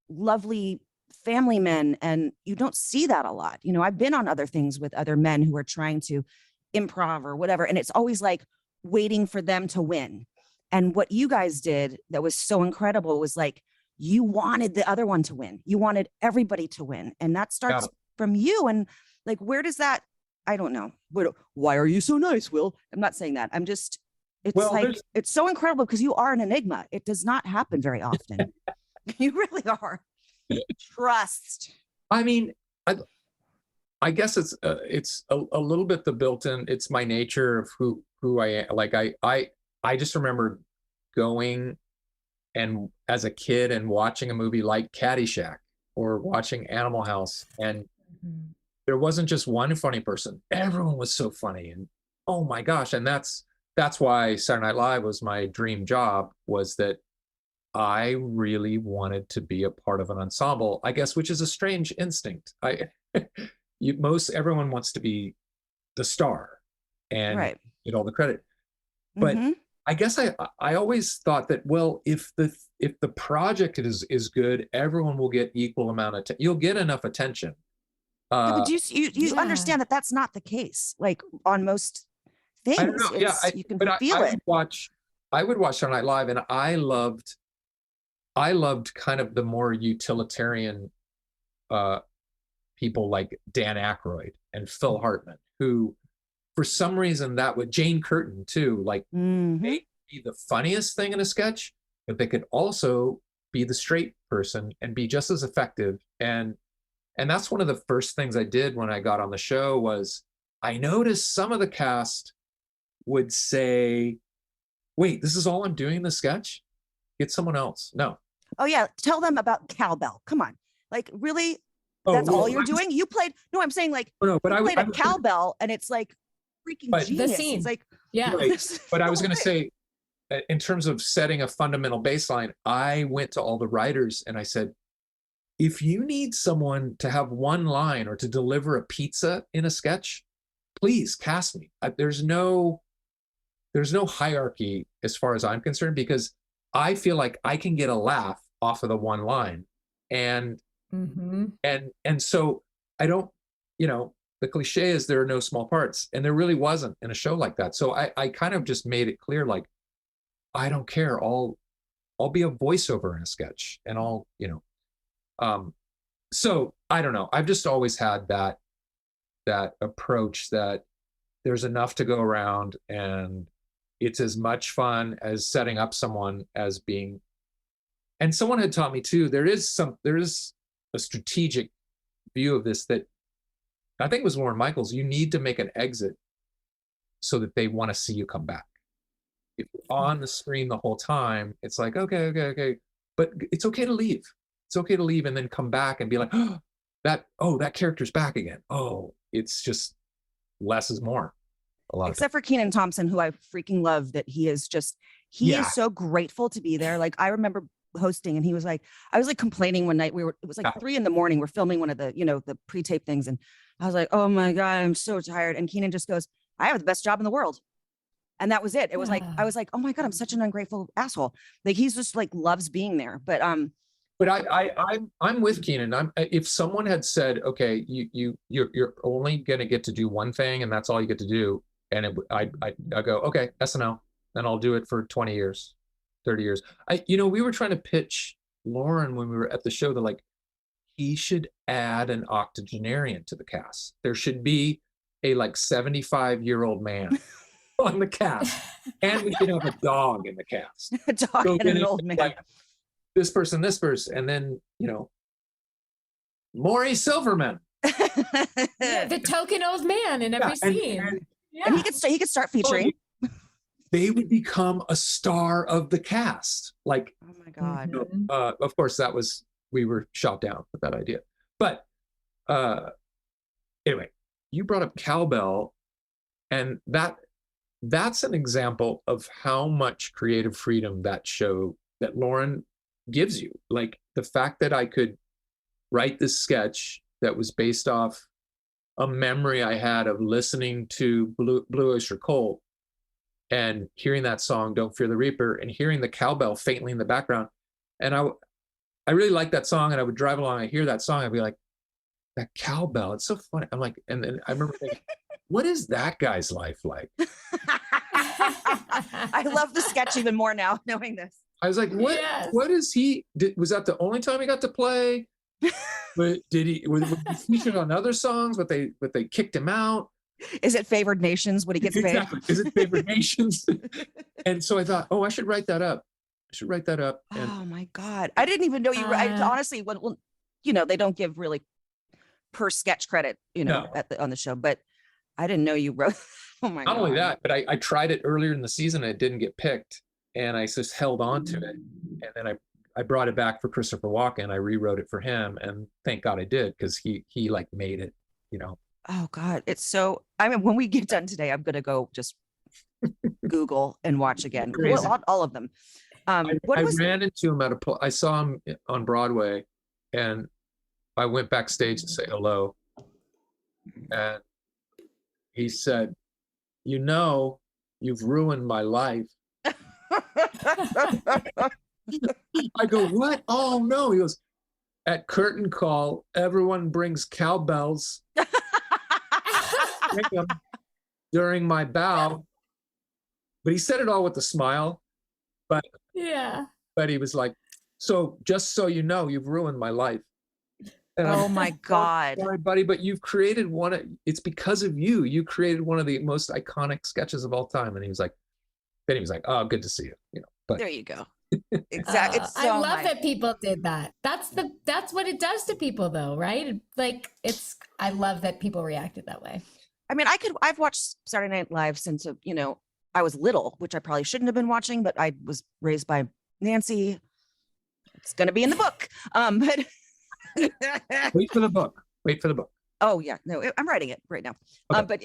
lovely family men. And you don't see that a lot. I've been on other things with other men who are trying to improv or whatever. And it's always like waiting for them to win. And what you guys did that was so incredible was like, you wanted the other one to win. You wanted everybody to win. And that starts from you. And like, where does that, I don't know. Why are you so nice, Will? I'm not saying that. I'm just, it's so incredible because you are an enigma. It does not happen very often. You really are. Trust. I mean, I guess it's a little bit the built-in, it's my nature of who I am. Like I just remember going and as a kid and watching a movie like Caddyshack or watching Animal House, and there wasn't just one funny person. Everyone was so funny, and oh my gosh. And that's why Saturday Night Live was my dream job, was that I really wanted to be a part of an ensemble, I guess, which is a strange instinct. Everyone wants to be the star and get all the credit. But I guess I always thought that, well, if the project is good, everyone will get equal amount of you'll get enough attention. But you understand that that's not the case. Like on most things, I don't know. you can feel it. I would watch Saturday Night Live, and I loved kind of the more utilitarian people like Dan Aykroyd and Phil Hartman, who for some reason Jane Curtin too, like they could be the funniest thing in a sketch, but they could also be the straight person and be just as effective. And that's one of the first things I did when I got on the show was I noticed some of the cast would say, wait, this is all I'm doing in the sketch? Get someone else. No. Oh yeah. Tell them about cowbell. Come on. Like really, that's all you're doing? You played, no, I'm saying like, no, but I played a cowbell and it's like freaking genius. The scene. It's like, right. But I was going to say, in terms of setting a fundamental baseline, I went to all the writers and I said, if you need someone to have one line or to deliver a pizza in a sketch, please cast me. There's no hierarchy as far as I'm concerned, because I feel like I can get a laugh off of the one line. And and so I don't, the cliche is there are no small parts, and there really wasn't in a show like that. So I kind of just made it clear, like, I don't care. I'll be a voiceover in a sketch, and I'll, so I don't know. I've just always had that approach that there's enough to go around, and it's as much fun as setting up someone as being. And someone had taught me too, there is a strategic view of this that I think it was Lorne Michaels. You need to make an exit so that they want to see you come back. If you're on the screen the whole time, it's like, okay. But it's okay to leave. It's okay to leave and then come back and be like, that character's back again. Oh, it's just less is more. Except for Kenan Thompson, who I freaking love, that he is is so grateful to be there. Like, I remember hosting, and he was like, I was like complaining one night. It was like 3 a.m. We're filming one of the, the pre-tape things. And I was like, oh my God, I'm so tired. And Kenan just goes, I have the best job in the world. And that was it. It was like, I was like, oh my God, I'm such an ungrateful asshole. Like, he's just like loves being there. But I'm with Kenan. If someone had said, okay, you're only gonna get to do one thing, and that's all you get to do, and I go, okay, SNL, then I'll do it for 20 years, 30 years. We were trying to pitch Lauren when we were at the show that, like, he should add an octogenarian to the cast. There should be a like 75-year-old man on the cast, and we should have a dog in the cast. A dog and an old man. Like, this person, and then, Maury Silverman. The token old man in every scene. And he could start featuring. They would become a star of the cast. Like, oh my God. Of course, we were shot down with that idea. But anyway, you brought up cowbell, and that's an example of how much creative freedom that Lauren gives you. Like, the fact that I could write this sketch that was based off a memory I had of listening to Blue Oyster Cult and hearing that song, Don't Fear the Reaper, and hearing the cowbell faintly in the background. And I really liked that song, and I would drive along, I hear that song, I'd be like, that cowbell, it's so funny. I'm like, and then I remember thinking, what is that guy's life like? I love the sketch even more now, knowing this. I was like, what? Yes. What is he? Was that the only time he got to play? But was he featured on other songs? But they kicked him out. Is it Favored Nations? What he gets paid? Exactly. Is it Favored Nations? And so I thought, I should write that up. And, oh my God, I didn't even know you. Honestly, well, they don't give really per sketch credit, on the show, but I didn't know you wrote. Oh my God. Not only that, but I tried it earlier in the season and it didn't get picked. And I just held on to it. And then I brought it back for Christopher Walken. I rewrote it for him. And thank God I did, because he like made it, Oh God. It's so, when we get done today, I'm going to go just Google and watch again. Well, all of them. I ran into him I saw him on Broadway, and I went backstage to say hello. And he said, you've ruined my life. I go, what? Oh no. He goes, at curtain call, everyone brings cowbells during my bow. But he said it all with a smile. But he was like, so just so you know, you've ruined my life. And oh my God. Sorry, buddy, but you've created it's because of you. You created one of the most iconic sketches of all time. And he was like, oh, good to see you. But there you go. Exactly. I love that people did that. That's what it does to people, though, right? Like, I love that people reacted that way. I've watched Saturday Night Live since, I was little, which I probably shouldn't have been watching, but I was raised by Nancy. It's going to be in the book. But Wait for the book. Oh yeah. No, I'm writing it right now. Okay. But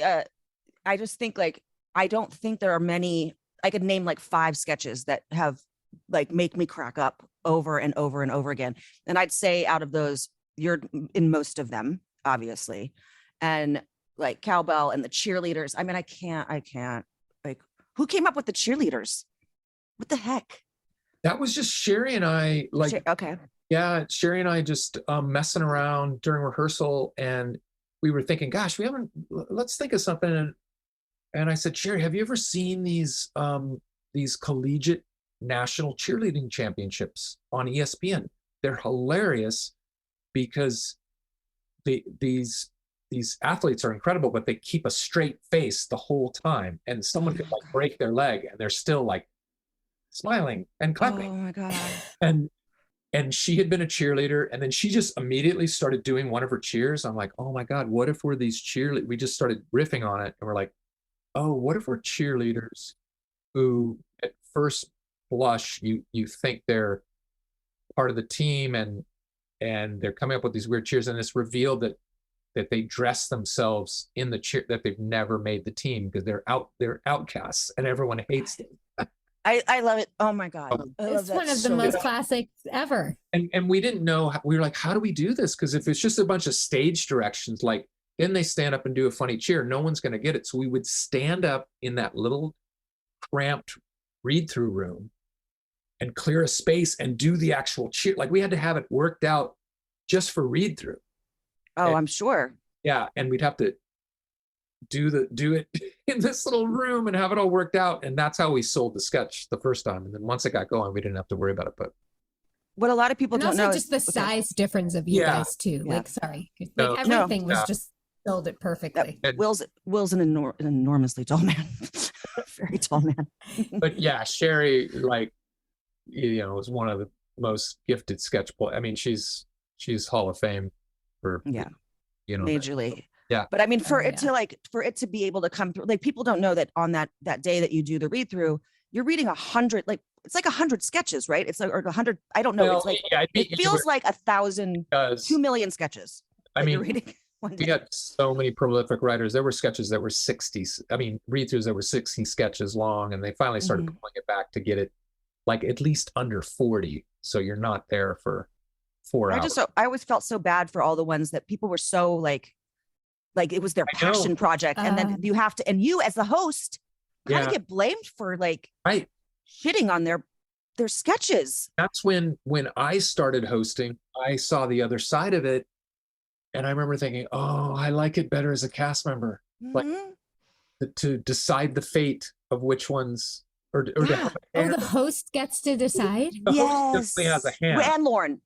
I just think, like, I don't think there are many. I could name like 5 sketches that have like make me crack up over and over and over again. And I'd say out of those, you're in most of them, obviously. And like cowbell and the cheerleaders. I mean, I can't like, who came up with the cheerleaders? What the heck? That was just Sherry and I, like, Okay. yeah, Sherry and I just messing around during rehearsal, and we were thinking, gosh, let's think of something. And I said, Sherry, have you ever seen these collegiate national cheerleading championships on ESPN? They're hilarious because these athletes are incredible, but they keep a straight face the whole time, and someone could like break their leg and they're still like smiling and clapping. Oh my God. And she had been a cheerleader, and then she just immediately started doing one of her cheers. I'm like, oh my God, what if we're these cheerleaders? We just started riffing on it, and we're like, oh, what if we're cheerleaders who at first blush you think they're part of the team, and they're coming up with these weird cheers, and it's revealed that they dress themselves in the cheer, that they've never made the team because they're outcasts and everyone hates them. I love it. Oh my God. It's one of the most classics ever. And we didn't know, we were like, how do we do this? Because if it's just a bunch of stage directions, like then they stand up and do a funny cheer, no one's going to get it. So we would stand up in that little cramped read-through room and clear a space and do the actual cheer. Like we had to have it worked out just for read-through. Oh, I'm sure. Yeah. And we'd have to do it in this little room and have it all worked out. And that's how we sold the sketch the first time. And then once it got going, we didn't have to worry about it. But what a lot of people and don't also know just the size difference of you guys too. Yeah. Like, sorry, No. like everything was just sold it perfectly. Will's an enormously tall man. Very tall man. But yeah, Sherry, like, was one of the most gifted sketch players. I mean, she's Hall of Fame for majorly. Yeah. But I mean, for it to be able to come through, like people don't know that on that day that you do the read through, you're reading 100, like it's like 100 sketches, right? It's like, or 100, I don't know. Well, it's like, yeah, it feels like 1,000, 2 million sketches. I mean, you're reading one day. we had so many prolific writers. There were sketches that were 60, I mean, read-throughs that were 60 sketches long, and they finally started pulling it back to get it like at least under 40. So you're not there for 4 hours. I always felt so bad for all the ones that people were so like it was their passion project. And then you have to, and you as the host kind of get blamed for like shitting on their sketches. That's when I started hosting, I saw the other side of it. And I remember thinking, oh, I like it better as a cast member, like to decide the fate of which ones, or to have a hand. Oh, the host gets to decide? The host definitely has a hand. And Lauren.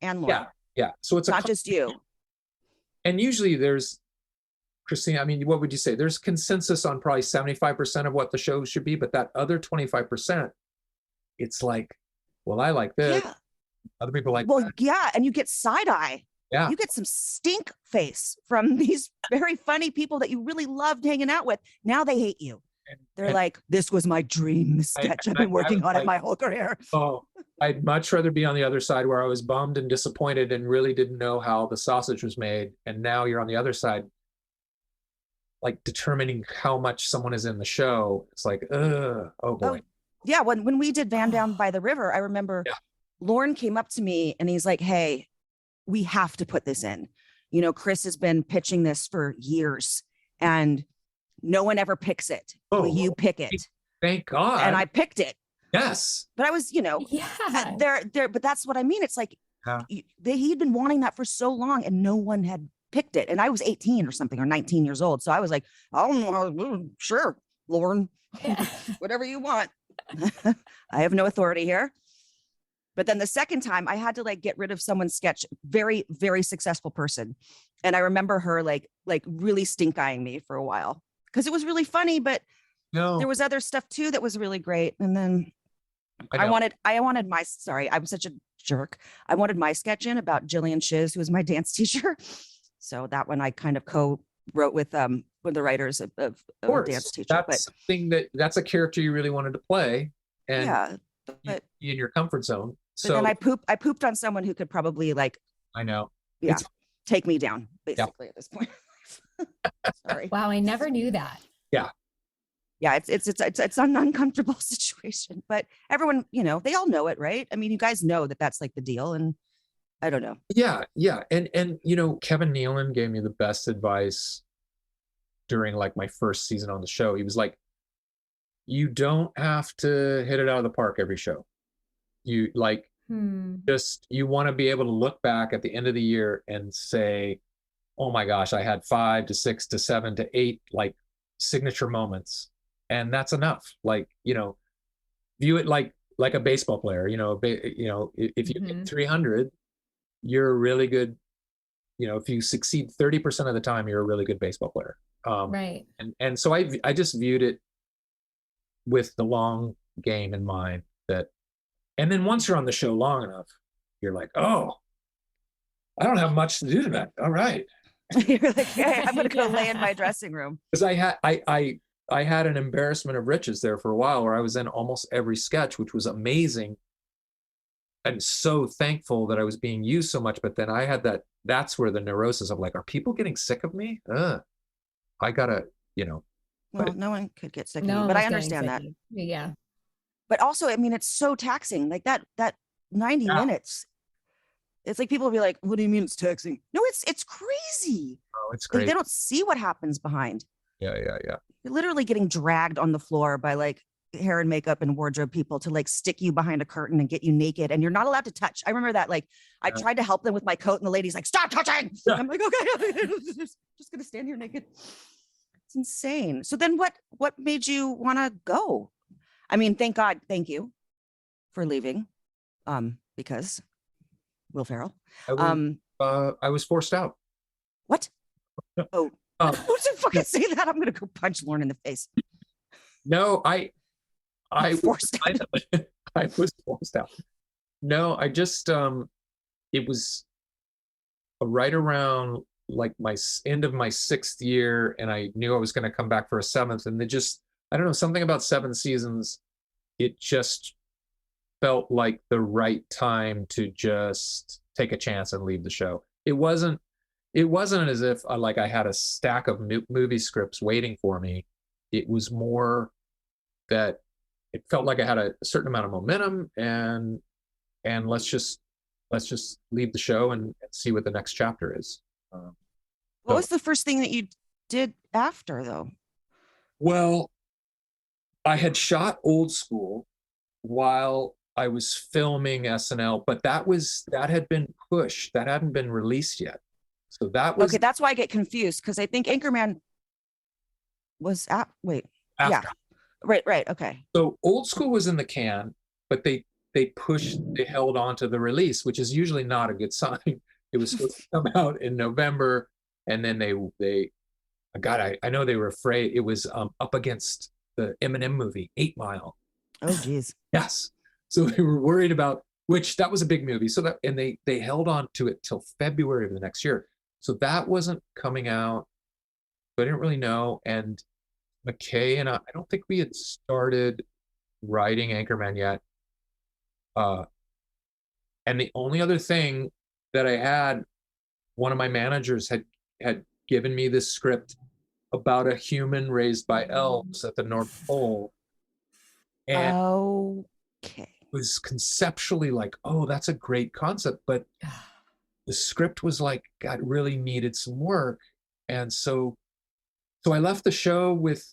Yeah. So it's not just you. And usually there's, Christina, I mean, what would you say? There's consensus on probably 75% of what the show should be, but that other 25%, it's like, well, I like this. Yeah. Other people like that. Yeah. And you get side eye. Yeah. You get some stink face from these very funny people that you really loved hanging out with. Now they hate you. They're like, this was my dream sketch. I've been working on it my whole career. Oh, I'd much rather be on the other side where I was bummed and disappointed and really didn't know how the sausage was made. And now you're on the other side, like determining how much someone is in the show. It's like, oh boy. Yeah. When we did Van Down by the River, I remember Lauren came up to me and he's like, hey, we have to put this in. Chris has been pitching this for years and no one ever picks it. Will you pick it? Thank God. And I picked it. Yes. But I was, there, but that's what I mean. It's like, he'd been wanting that for so long and no one had picked it. And I was 18 or something, or 19 years old. So I was like, oh, sure, Lauren, whatever you want. I have no authority here. But then the second time I had to like get rid of someone's sketch, very, very successful person. And I remember her like really stink eyeing me for a while because it was really funny, but there was other stuff too that was really great. And then I wanted I'm such a jerk. I wanted my sketch in about Jillian Shiz, who was my dance teacher. So that one I kind of co-wrote with the writers of a dance teacher. That's a character you really wanted to play. And in your comfort zone. But then I pooped on someone who could probably I know. Yeah. Take me down basically at this point. Sorry. Wow. I never knew that. Yeah. Yeah, it's an uncomfortable situation, but everyone, they all know it, right? I mean, you guys know that that's like the deal, and I don't know. Yeah, yeah. And Kevin Nealon gave me the best advice during like my first season on the show. He was like, you don't have to hit it out of the park every show. You like just you want to be able to look back at the end of the year and say, oh my gosh, I had 5 to 6 to 7 to 8 like signature moments. And that's enough. Like, view it like a baseball player, if you hit 300, you're a really good, if you succeed 30% of the time, you're a really good baseball player. Right. And so I just viewed it with the long game in mind, and then once you're on the show long enough, you're like, oh, I don't have much to do tonight. All right. You're like, hey, I'm gonna go lay in my dressing room. Because I had an embarrassment of riches there for a while where I was in almost every sketch, which was amazing. I'm so thankful that I was being used so much, but then I had that's where the neurosis of like, are people getting sick of me? I gotta, Well, no one could get sick of No you, one but was I getting understand sick that. of you. Yeah. But also, I mean, it's so taxing. Like that 90 minutes. It's like people will be like, what do you mean it's taxing? No, it's crazy. Oh, it's Like, great. they don't see what happens behind. Yeah. You're literally getting dragged on the floor by like hair and makeup and wardrobe people to like stick you behind a curtain and get you naked, and you're not allowed to touch. I remember that. Like, I tried to help them with my coat, and the lady's like, stop touching. Yeah. I'm like, okay, just gonna stand here naked. It's insane. So then what made you want to go? I mean, thank you for leaving. Because Will Ferrell. I was forced out. What? Oh, don't you fucking say that. I'm gonna go punch Lauren in the face. No, I Forced out. I was forced out. No, I just it was right around like my end of my 6th year, and I knew I was going to come back for a 7th, and I don't know, something about 7 seasons, it just felt like the right time to just take a chance and leave the show. It wasn't as if I had a stack of movie scripts waiting for me. It was more that it felt like I had a certain amount of momentum, and let's just leave the show and see what the next chapter is. What was the first thing that you did after, though? Well, I had shot Old School while I was filming SNL, but that had been pushed. That hadn't been released yet. So that was okay. That's why I get confused, because I think Anchorman was after. Yeah, right. Okay. So Old School was in the can, but they held on to the release, which is usually not a good sign. It was supposed to come out in November, and then I know they were afraid. It was up against the Eminem movie 8 Mile. Oh geez. Yes. So they were worried about, which that was a big movie. So they held on to it till February of the next year. So that wasn't coming out. So I didn't really know. And McKay and I don't think we had started writing Anchorman yet. And the only other thing that I had, one of my managers had given me this script about a human raised by elves at the North Pole. And okay. it was conceptually like, oh, that's a great concept. But the script was like, God, really needed some work. And so I left the show with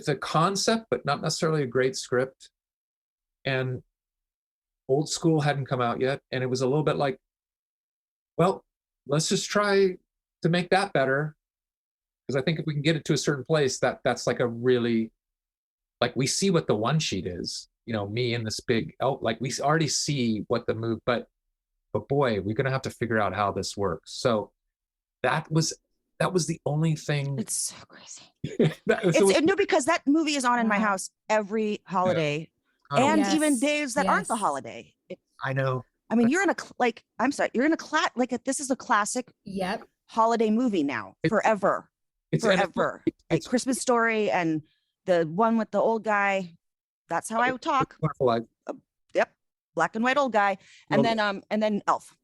a concept, but not necessarily a great script. And Old School hadn't come out yet. And it was a little bit like, well, let's just try to make that better. Because I think if we can get it to a certain place, that's like a really, like, we see what the one sheet is, me in this big, like we already see what the move, but boy, we're going to have to figure out how this works. So that was the only thing. It's so crazy. No, because that movie is on in my house every holiday, and even days that aren't the holiday. I know. I mean, you're in this is a classic holiday movie now, forever. Forever. It's Christmas Story and the one with the old guy. That's how I would talk. Yep. Black and white old guy. And then Elf.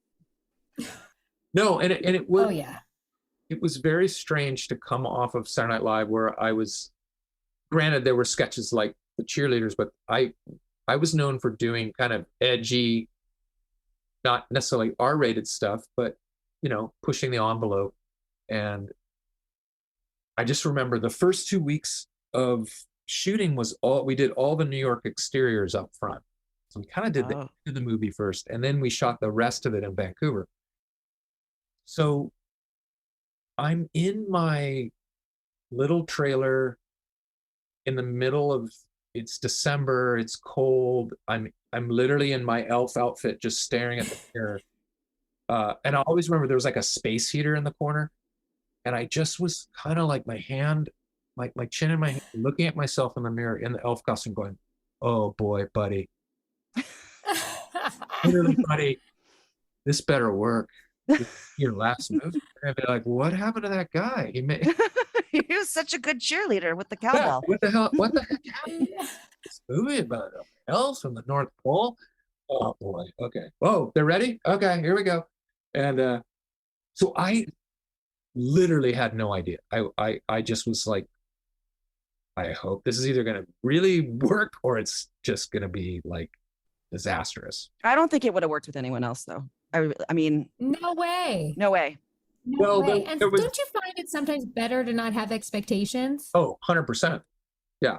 No, and it was, oh yeah. It was very strange to come off of Saturday Night Live where I was granted, there were sketches like the cheerleaders, but I was known for doing kind of edgy, not necessarily R-rated stuff, but pushing the envelope. And I just remember the first 2 weeks of shooting we did all the New York exteriors up front. So we kind of did the movie first, and then we shot the rest of it in Vancouver. So I'm in my little trailer in the middle of, it's December, it's cold. I'm literally in my elf outfit, just staring at the mirror. And I always remember there was like a space heater in the corner. And I just was kind of like my chin in my hand, looking at myself in the mirror in the elf costume going, oh boy, buddy. Literally, buddy, this better work. Your last movie. And be like, what happened to that guy? He was such a good cheerleader with the cowbell. Yeah, what the heck happened? This movie about elves from the North Pole. Oh boy. Okay. Oh, they're ready? Okay, here we go. And so I literally had no idea. I just was like, I hope this is either gonna really work or it's just gonna be like disastrous. I don't think it would have worked with anyone else though. I mean, no way. No way. No way. And don't you find it sometimes better to not have expectations? Oh, 100%. Yeah.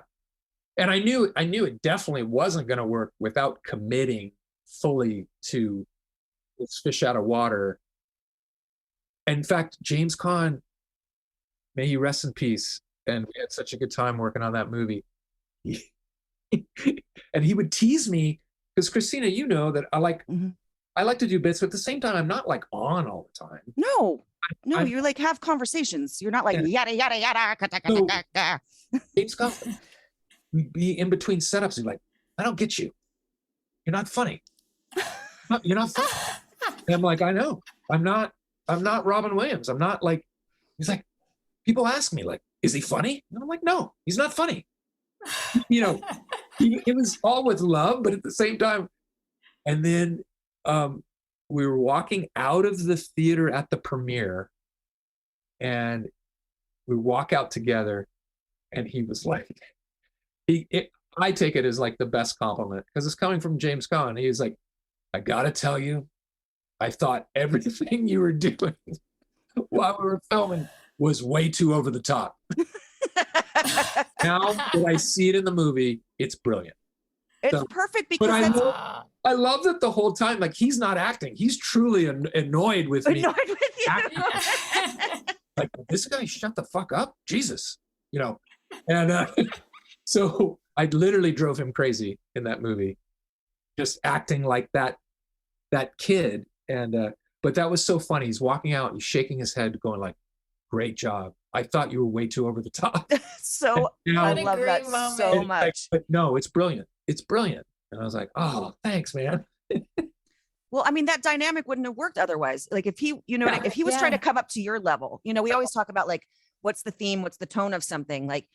And I knew it definitely wasn't going to work without committing fully to this fish out of water. In fact, James Caan, may he rest in peace, and we had such a good time working on that movie. And he would tease me, because Christina, you know that I like to do bits, but at the same time, I'm not like on all the time. No, you're like have conversations. You're not like yada yada yada. James Caan, we'd be in between setups. He's like, I don't get you. You're not funny. You're not funny. And I'm like, I know. I'm not Robin Williams. I'm not like. He's like, people ask me like, is he funny? And I'm like, no, he's not funny. It was all with love, but at the same time, and then. We were walking out of the theater at the premiere, and we walk out together, and he was like, I take it as like the best compliment because it's coming from James Caan. He was like, I gotta tell you, I thought everything you were doing while we were filming was way too over the top. Now that I see it in the movie, it's brilliant. It's perfect because I love that the whole time, like he's not acting. He's truly annoyed with me. Annoyed with you. Like, this guy shut the fuck up. Jesus. And so I literally drove him crazy in that movie. Just acting like that kid. And but that was so funny. He's walking out, he's shaking his head, going like, great job. I thought you were way too over the top. So I love that so much. But no, it's brilliant. It's brilliant. And I was like, oh, thanks, man. Well, I mean, that dynamic wouldn't have worked otherwise. Like if he, if he was trying to come up to your level, we always talk about like, what's the theme? What's the tone of something? Like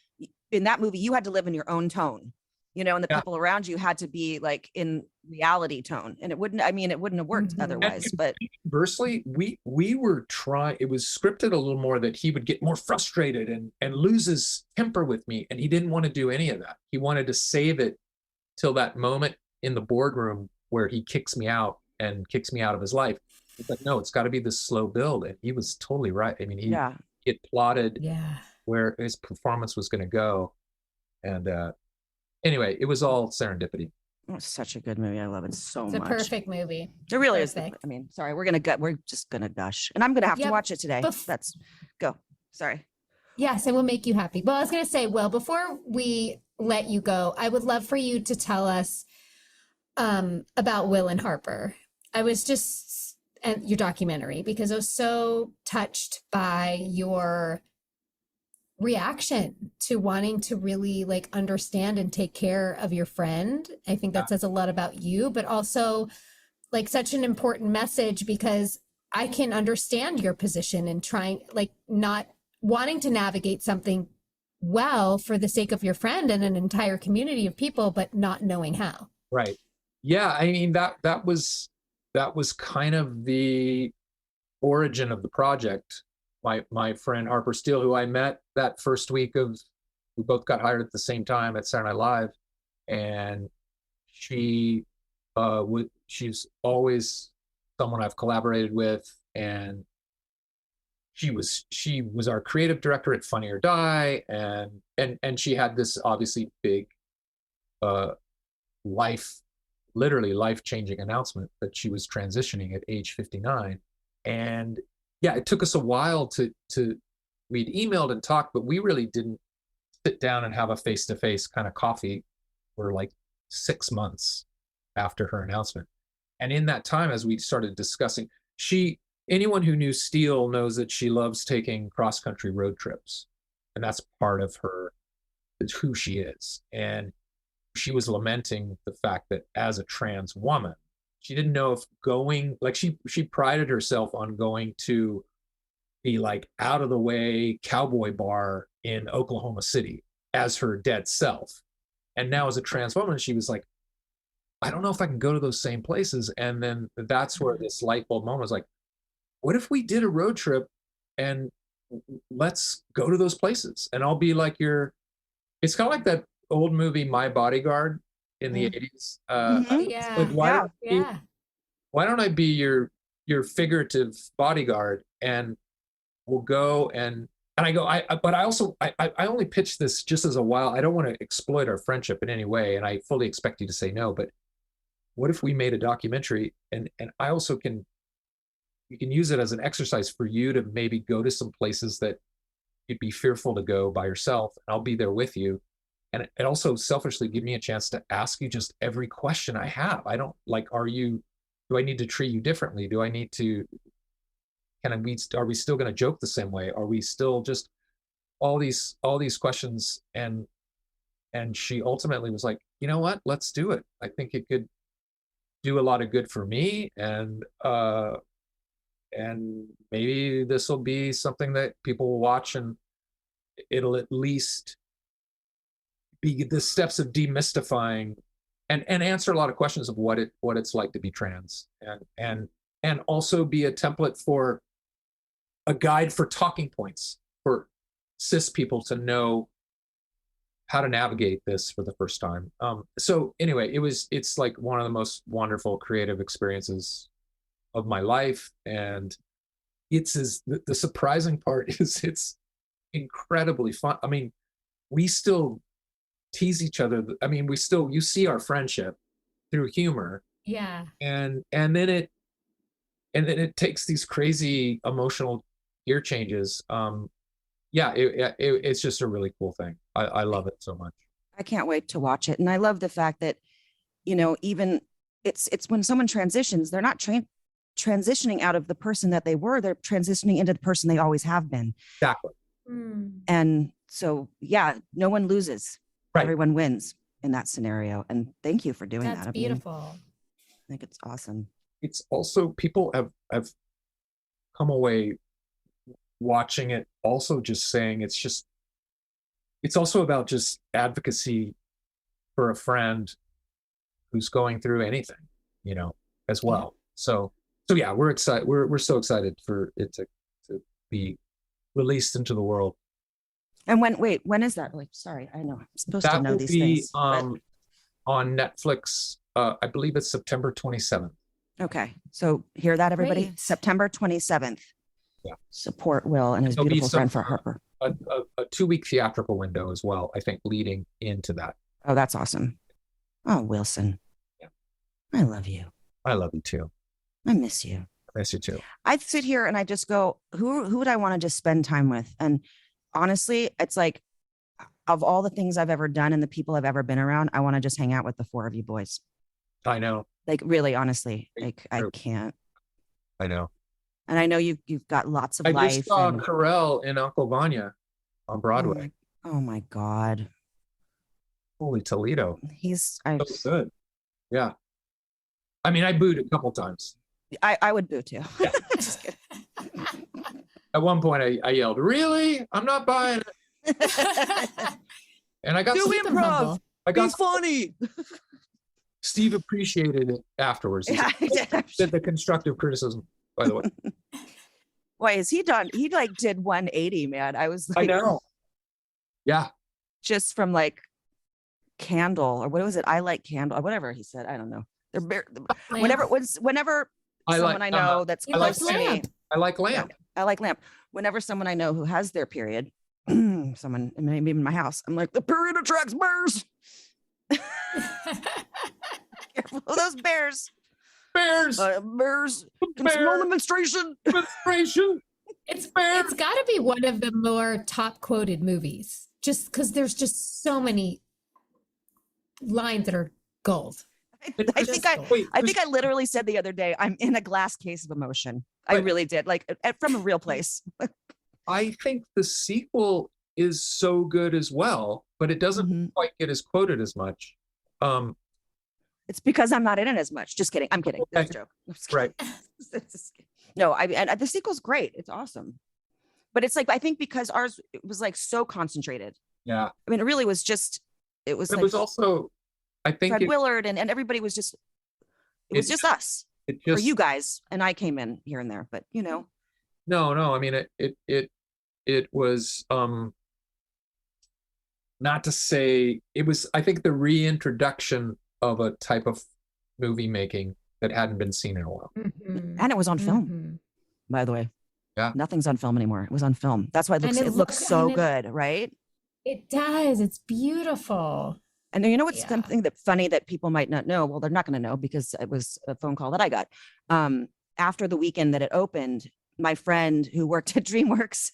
in that movie, you had to live in your own tone, and the people around you had to be like in reality tone. And it wouldn't have worked otherwise. But conversely, we were trying, it was scripted a little more that he would get more frustrated and lose his temper with me. And he didn't want to do any of that. He wanted to save it till that moment in the boardroom where he kicks me out of his life. It's like, no, it's got to be this slow build. And he was totally right. I mean, he had plotted where his performance was going to go. And anyway, it was all serendipity. It's such a good movie. I love it so much. It's a perfect movie. It really is. I mean, sorry, we're just going to gush. And I'm going to have to watch it today. Go. Sorry. Yes, it will make you happy. Well, I was going to say, Will, before we let you go, I would love for you to tell us about Will and Harper. I was and your documentary, because I was so touched by your reaction to wanting to really like understand and take care of your friend. I think that says a lot about you, but also like such an important message, because I can understand your position and trying, like, not wanting to navigate something well for the sake of your friend and an entire community of people, but not knowing how. Right. Yeah. I mean, that was kind of the origin of the project. My friend Harper Steele, who I met that first week of we both got hired at the same time at Saturday Night Live, and she's always someone I've collaborated with, and she was our creative director at Funny or Die, and she had this obviously big literally life-changing announcement that she was transitioning at age 59. And yeah, it took us a while to we'd emailed and talked, but we really didn't sit down and have a face-to-face kind of coffee for like 6 months after her announcement. And in that time, as we started discussing, anyone who knew Steele knows that she loves taking cross-country road trips, and that's part of who she is. And she was lamenting the fact that as a trans woman, she didn't know if going, like she prided herself on going to the like out of the way cowboy bar in Oklahoma City as her dead self. And now as a trans woman, she was like, I don't know if I can go to those same places. And then that's where this light bulb moment was like, what if we did a road trip and let's go to those places? And I'll be like it's kind of like that old movie, My Bodyguard in the 80s. Yeah. Like, why don't I be your figurative bodyguard, and we'll go and I go, but I only pitched this just as a while. I don't want to exploit our friendship in any way, and I fully expect you to say no, but what if we made a documentary, and I also you can use it as an exercise for you to maybe go to some places that you'd be fearful to go by yourself, and I'll be there with you. And it also selfishly give me a chance to ask you just every question I have. I don't like, do I need to treat you differently? Do I need to, are we still going to joke the same way? Are we still just all these questions? And she ultimately was like, you know what, let's do it. I think it could do a lot of good for me. And maybe this will be something that people will watch, and it'll at least be the steps of demystifying and answer a lot of questions of what it's like to be trans, and also be a template for a guide for talking points for cis people to know how to navigate this for the first time. So anyway, it's like one of the most wonderful creative experiences of my life. And the surprising part is it's incredibly fun. I mean, we still tease each other. I mean, you see our friendship through humor. Yeah. And then it takes these crazy emotional gear changes. It's just a really cool thing. I love it so much. I can't wait to watch it. And I love the fact that, even it's when someone transitions, they're not transitioning out of the person that they were, they're transitioning into the person they always have been. Exactly. And so, yeah, no one loses. Right. Everyone wins in that scenario. And thank you for doing that. That's beautiful. I think it's awesome. It's also, people have come away watching it also just saying it's also about just advocacy for a friend who's going through anything, as well. So yeah, we're excited. We're so excited for it to be released into the world. And when is that? Like, sorry, I know I'm supposed to know these things. On Netflix. I believe it's September 27th. Okay, so hear that, everybody. Great. September 27th. Yeah. Support Will and his beautiful friend for Harper. A 2-week theatrical window as well, I think, leading into that. Oh, that's awesome. Oh, Wilson. Yeah. I love you. I love you too. I miss you. I miss you too. I sit here and I just go, who would I want to just spend time with? And honestly, it's like, of all the things I've ever done and the people I've ever been around, I want to just hang out with the 4 of you boys. I know. Like, really, honestly, like, I can't. I know. And I know you've got lots of life. I just saw Carell in Uncle Vanya on Broadway. Oh my God. Holy Toledo. He's so good. Yeah. I mean, I booed a couple times. I would boo too. Yeah. Just kidding. At one point I yelled, "Really? I'm not buying it." And I got Do improv. Be funny. Steve appreciated it afterwards. Yeah, I did the constructive criticism, by the way. Why is he done? He like did 180, man. I was like, I know. Yeah. just from like Candle or what was it? I like Candle or whatever he said. I don't know. Whenever someone I know that's I like close to me, I like Lamp. I like Lamp. Whenever someone I know who has their period, someone maybe in my house, I'm like, the period attracts bears. Careful of those bears. Bears. Bears can smell the menstruation. Menstruation. It's got to be one of the more top quoted movies, just because there's just so many lines that are gold. I think I literally said the other day, I'm in a glass case of emotion. I really did, like from a real place. I think the sequel is so good as well, but it doesn't quite get as quoted as much. It's because I'm not in it as much. Just kidding. I'm kidding. That's a joke. Right. No, and the sequel's great. It's awesome. But it's like, I think because ours it was like so concentrated. Yeah. I mean, it really was just, it was also, I think Fred Willard and everybody was just, it was just us. Or you guys. And I came in here and there, but you know. No. I mean, it was, not to say, it was, I think the reintroduction of a type of movie making that hadn't been seen in a while. And it was on film, by the way. Yeah. Nothing's on film anymore. It was on film. That's why it looks so good, right? It does. It's beautiful. And you know what's something that's funny that people might not know? Well, they're not going to know because it was a phone call that I got. After the weekend that it opened, my friend who worked at DreamWorks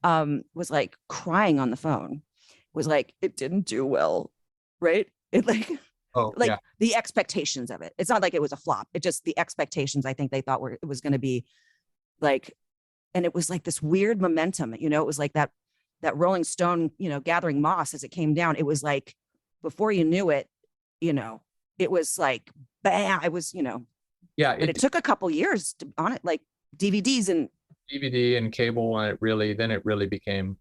was like crying on the phone. Was like, it didn't do well, right? It the expectations of it. It's not like it was a flop. It just the expectations I think they thought it was going to be like, and it was like this weird momentum, you know, it was like that Rolling Stone, you know, gathering moss as it came down. It was like, before you knew it, you know, it was like, bam, it was, you know, but it took a couple years on it, like DVD and cable. And it really became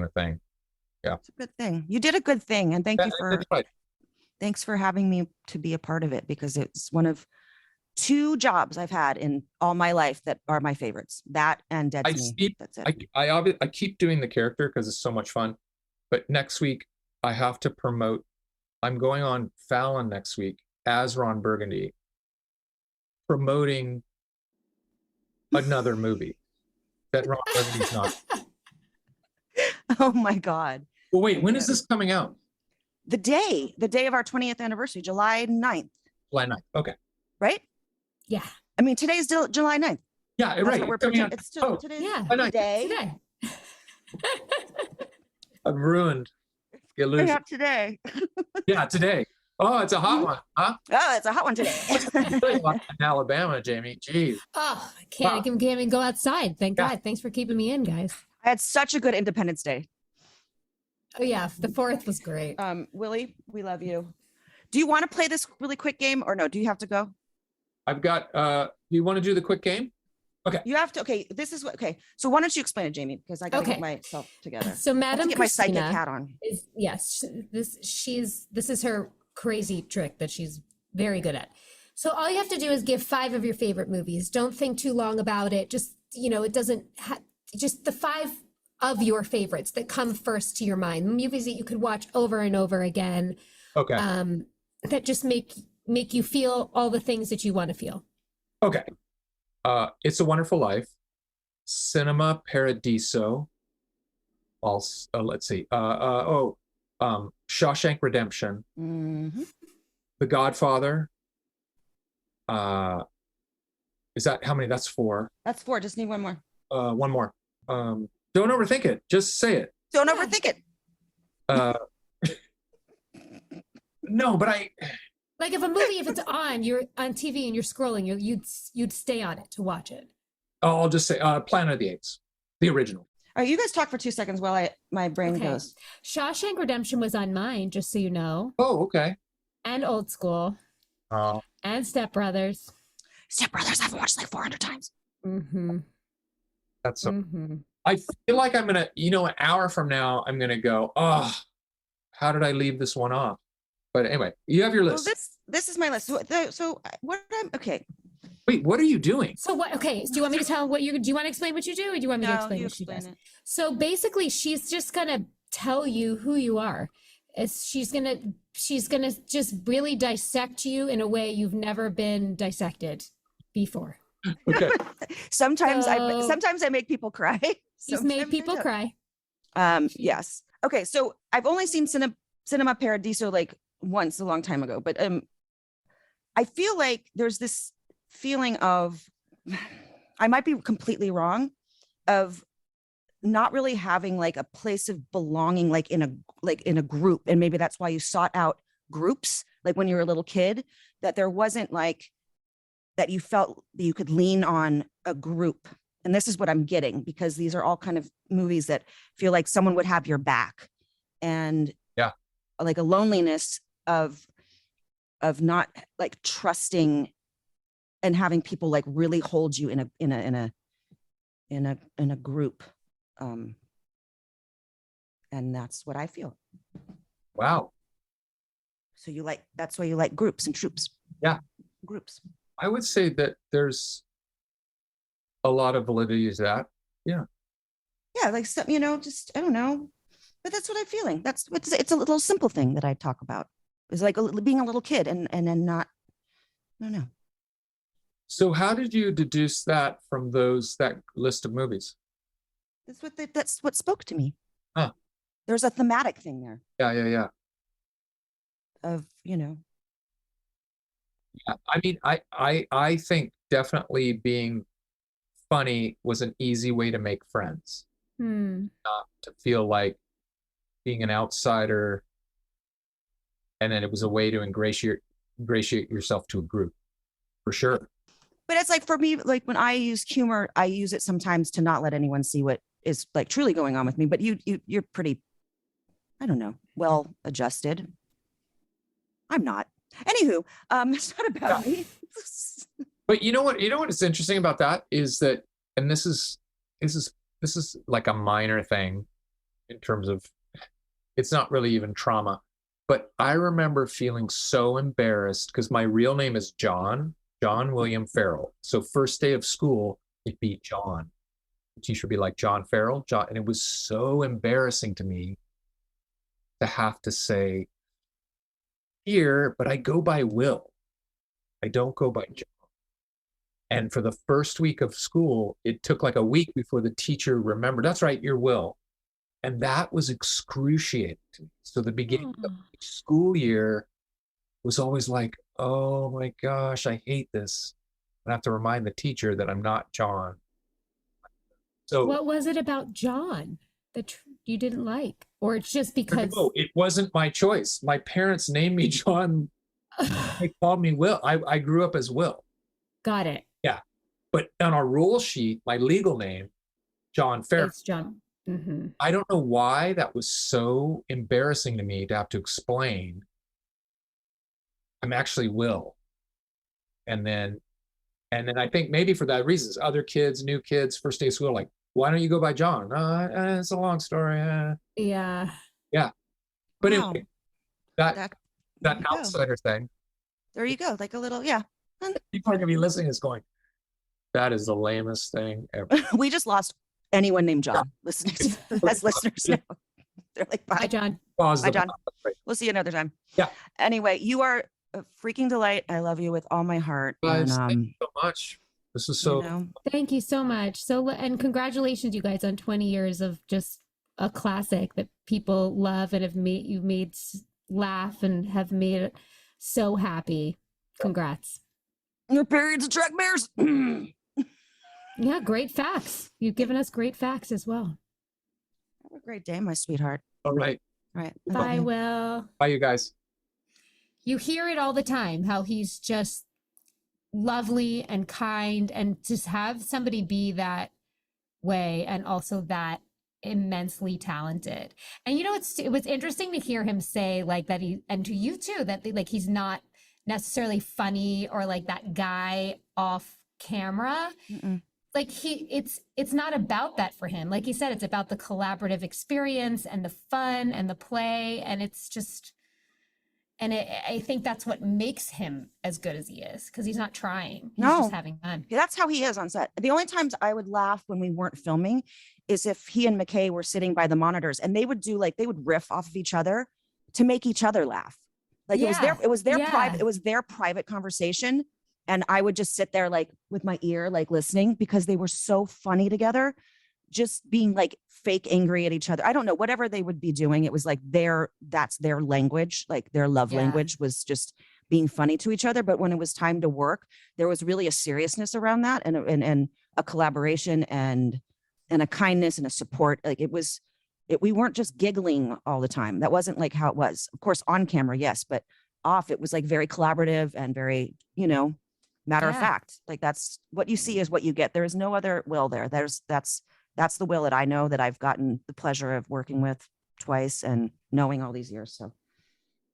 a thing. Yeah. It's a good thing. You did a good thing. And thanks for having me to be a part of it, because it's one of 2 jobs I've had in all my life that are my favorites. That and Dead to Me. That's it. I keep doing the character because it's so much fun. But next week I have to promote. I'm going on Fallon next week as Ron Burgundy, promoting another movie that Ron Burgundy's not. Oh my God. Well, wait, when is this coming out? The day of our 20th anniversary, July 9th. July 9th. Okay. Right? Yeah. I mean, today's still July 9th. Yeah, right. It's still today's the day. Today. I've ruined the illusion. Yeah, today. Yeah, today. Oh, it's a hot one, huh? Oh, it's a hot one today. In Alabama, Jamie. Jeez. Oh, I can't even go outside. Thank God. Thanks for keeping me in, guys. I had such a good Independence Day. Oh yeah, the 4th was great. Willie, we love you. Do you want to play this really quick game or no? Do you have to go? I've got do you want to do the quick game? Okay. You have to. Okay, this is what. Okay, so why don't you explain it, Jamie? Because I got to get myself together. So Madam get my psychic Christina hat on. This is her crazy trick that she's very good at. So all you have to do is give 5 of your favorite movies. Don't think too long about it. Just, you know, it doesn't just the 5 of your favorites that come first to your mind, movies that you could watch over and over again. Okay. That just make you feel all the things that you want to feel. Okay. It's a Wonderful Life, Cinema Paradiso. Also, let's see. Shawshank Redemption, The Godfather. Is that how many? That's 4. That's 4. Just need one more. One more. Don't overthink it. Just say it. Don't overthink it. No, but like if it's on, you're on TV and you're scrolling, you'd stay on it to watch it. Oh, I'll just say Planet of the Apes, the original. All right, you guys talk for 2 seconds while my brain goes. Shawshank Redemption was on mine, just so you know. Oh, okay. And Old School. Oh. And Step Brothers. Step Brothers, I've watched like 400 times. That's so. I feel like I'm gonna, an hour from now, I'm gonna go, oh, how did I leave this one off? But anyway, you have your list. Well, this is my list. So what okay. Wait, what are you doing? So what? Okay, so do you want me to tell do you want to explain what you do, or do you want me to explain what she does? So basically, she's just gonna tell you who you are. She's gonna just really dissect you in a way you've never been dissected before. Okay. Sometimes So- I make people cry. She's made Sometimes I people don't. cry. Yes. Okay. So I've only seen Cinema Paradiso like once a long time ago, but I feel like there's this feeling of, I might be completely wrong, of not really having like a place of belonging, like in a group. And maybe that's why you sought out groups, like when you were a little kid, that there wasn't like, that you felt that you could lean on a group. And this is what I'm getting, because these are all kind of movies that feel like someone would have your back, and Yeah. like a loneliness of not like trusting and having people like really hold you in a group. And that's what I feel. Wow. So that's why you like groups and troops. Yeah. Groups. I would say that there's a lot of validity to that. Yeah. Yeah, like some, just I don't know, but that's what I'm feeling. It's a little simple thing that I talk about. It's like being a little kid and then not, I don't know. So how did you deduce that from that list of movies? That's what spoke to me. Huh. There's a thematic thing there Yeah. of, Yeah. I mean, I think definitely being funny was an easy way to make friends, not to feel like being an outsider. And then it was a way to ingratiate yourself to a group, for sure. But it's like, for me, like when I use humor, I use it sometimes to not let anyone see what is like truly going on with me. But you're pretty, I don't know, well adjusted. I'm not. Anywho, it's not about me. But you know what is interesting about that is that, and this is like a minor thing in terms of, it's not really even trauma, but I remember feeling so embarrassed because my real name is John William Ferrell. So first day of school, it'd be John. The teacher would be like, John Ferrell, John. And it was so embarrassing to me to have to say here, but I go by Will. I don't go by John. And for the first week of school, it took like a week before the teacher remembered, that's right, you're Will. And that was excruciating to me. So the beginning of the school year was always like, oh my gosh, I hate this. I have to remind the teacher that I'm not John. So What was it about John that you didn't like? Or it's just because... No, it wasn't my choice. My parents named me John. They called me Will. I grew up as Will. Got it. Yeah. But on our roll sheet, my legal name, John Ferrell. It's John. Mm-hmm. I don't know why that was so embarrassing to me to have to explain. I'm actually Will. And then I think maybe for that reasons, other kids, new kids, first day of school, like, why don't you go by John? It's a long story. Yeah. Yeah. But Wow. anyway, that there you go. outsider thing. There you go. Like a little, yeah. People are going to be listening is going, that is the lamest thing ever. We just lost anyone named John listening as listeners now. They're like, Bye, bye. John. Pause Bye, the- John. We'll see you another time. Yeah. Anyway, you are a freaking delight. I love you with all my heart. Guys, And, thank you so much. This is so, Thank you so much. And congratulations, you guys, on 20 years of just a classic that people love and you've made laugh and have made it so happy. Congrats. your periods attract bears. Yeah, great facts. You've given us great facts as well. Have a great day, my sweetheart. all right. All right. Bye, Will. Bye, you guys. You hear it all the time, how he's just lovely and kind, and just have somebody be that way and also that immensely talented. And it was interesting to hear him say like that and to you too, that like he's not necessarily funny or like that guy off camera. Mm-mm. Like it's not about that for him. Like he said, it's about the collaborative experience and the fun and the play. And it's just, I think that's what makes him as good as he is, because he's not trying. He's No. just having fun. Yeah, that's how he is on set. The only times I would laugh when we weren't filming is if he and McKay were sitting by the monitors and they would riff off of each other to make each other laugh. Like it was their private conversation. And I would just sit there like with my ear, like listening, because they were so funny together, just being like fake angry at each other. I don't know, whatever they would be doing. It was like that's their language. Like their love language was just being funny to each other. But when it was time to work, there was really a seriousness around that and a collaboration and a kindness and a support. Like we weren't just giggling all the time. That wasn't like how it was. Of course, on camera, yes, but off, it was like very collaborative and very, matter of fact. Like that's what you see is what you get. There is no other Will there. That's the Will that I know, that I've gotten the pleasure of working with twice and knowing all these years. So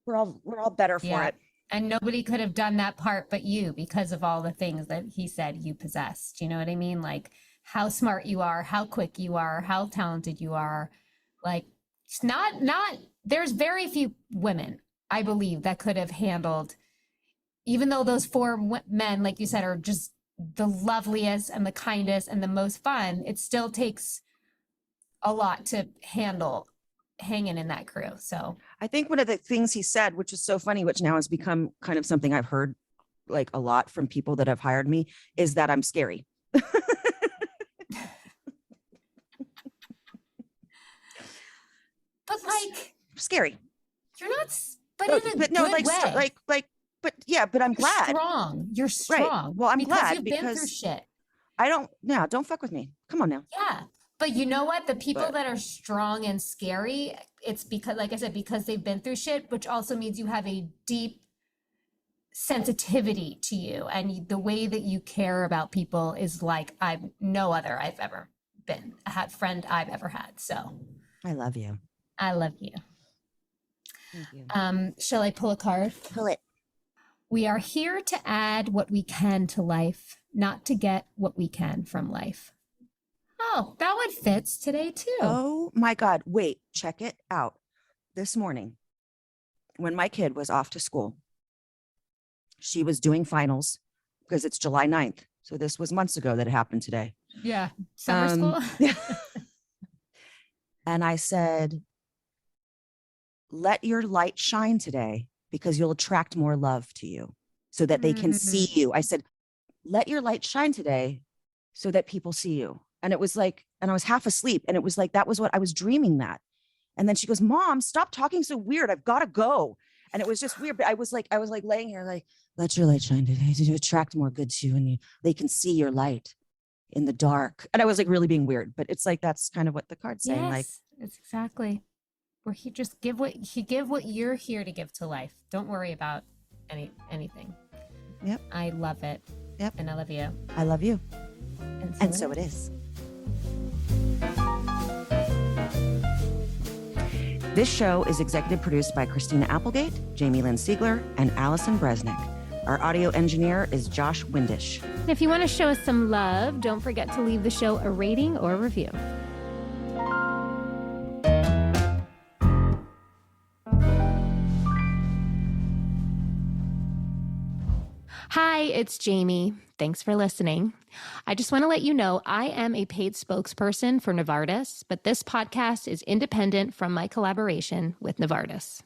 we're all better for it. And nobody could have done that part but you, because of all the things that he said you possessed. You know what I mean? Like how smart you are, how quick you are, how talented you are. Like it's not there's very few women, I believe, that could have handled, even though those four men, like you said, are just the loveliest and the kindest and the most fun. It still takes a lot to handle hanging in that crew. So I think one of the things he said, which is so funny, which now has become kind of something I've heard like a lot from people that have hired me, is that I'm scary. But like scary. You're not, but in a good way. But I'm You're glad. Strong. You're strong. Right. Well, I'm glad you've been through shit. Don't fuck with me. Come on now. Yeah. But you know what? The people that are strong and scary, it's because, like I said, because they've been through shit, which also means you have a deep sensitivity to you. And the way that you care about people is like no other I've ever been, friend I've ever had. So I love you. I love you. Thank you. Shall I pull a card? Pull it. We are here to add what we can to life, not to get what we can from life. Oh, that one fits today too. Oh my God. Wait, check it out. This morning, when my kid was off to school, she was doing finals because it's July 9th. So this was months ago that it happened today. Yeah. Summer school. And I said, let your light shine today, because you'll attract more love to you so that they can see you. I said, let your light shine today so that people see you. And it was like, and I was half asleep, and it was like, that was what I was dreaming that. And then she goes, Mom, stop talking so weird. I've got to go. And it was just weird. But I was like laying here, like, let your light shine today to attract more good to you. And they can see your light in the dark. And I was like really being weird, but it's like, that's kind of what the card's saying. Like, it's exactly where he just give what you're here to give to life. Don't worry about anything. Yep. I love it. Yep. And I love you. I love you. And so it is. This show is executive produced by Christina Applegate, Jamie-Lynn Sigler, and Allison Bresnick. Our audio engineer is Josh Windisch. And if you want to show us some love, don't forget to leave the show a rating or review. Hi, it's Jamie. Thanks for listening. I just want to let you know I am a paid spokesperson for Novartis, but this podcast is independent from my collaboration with Novartis.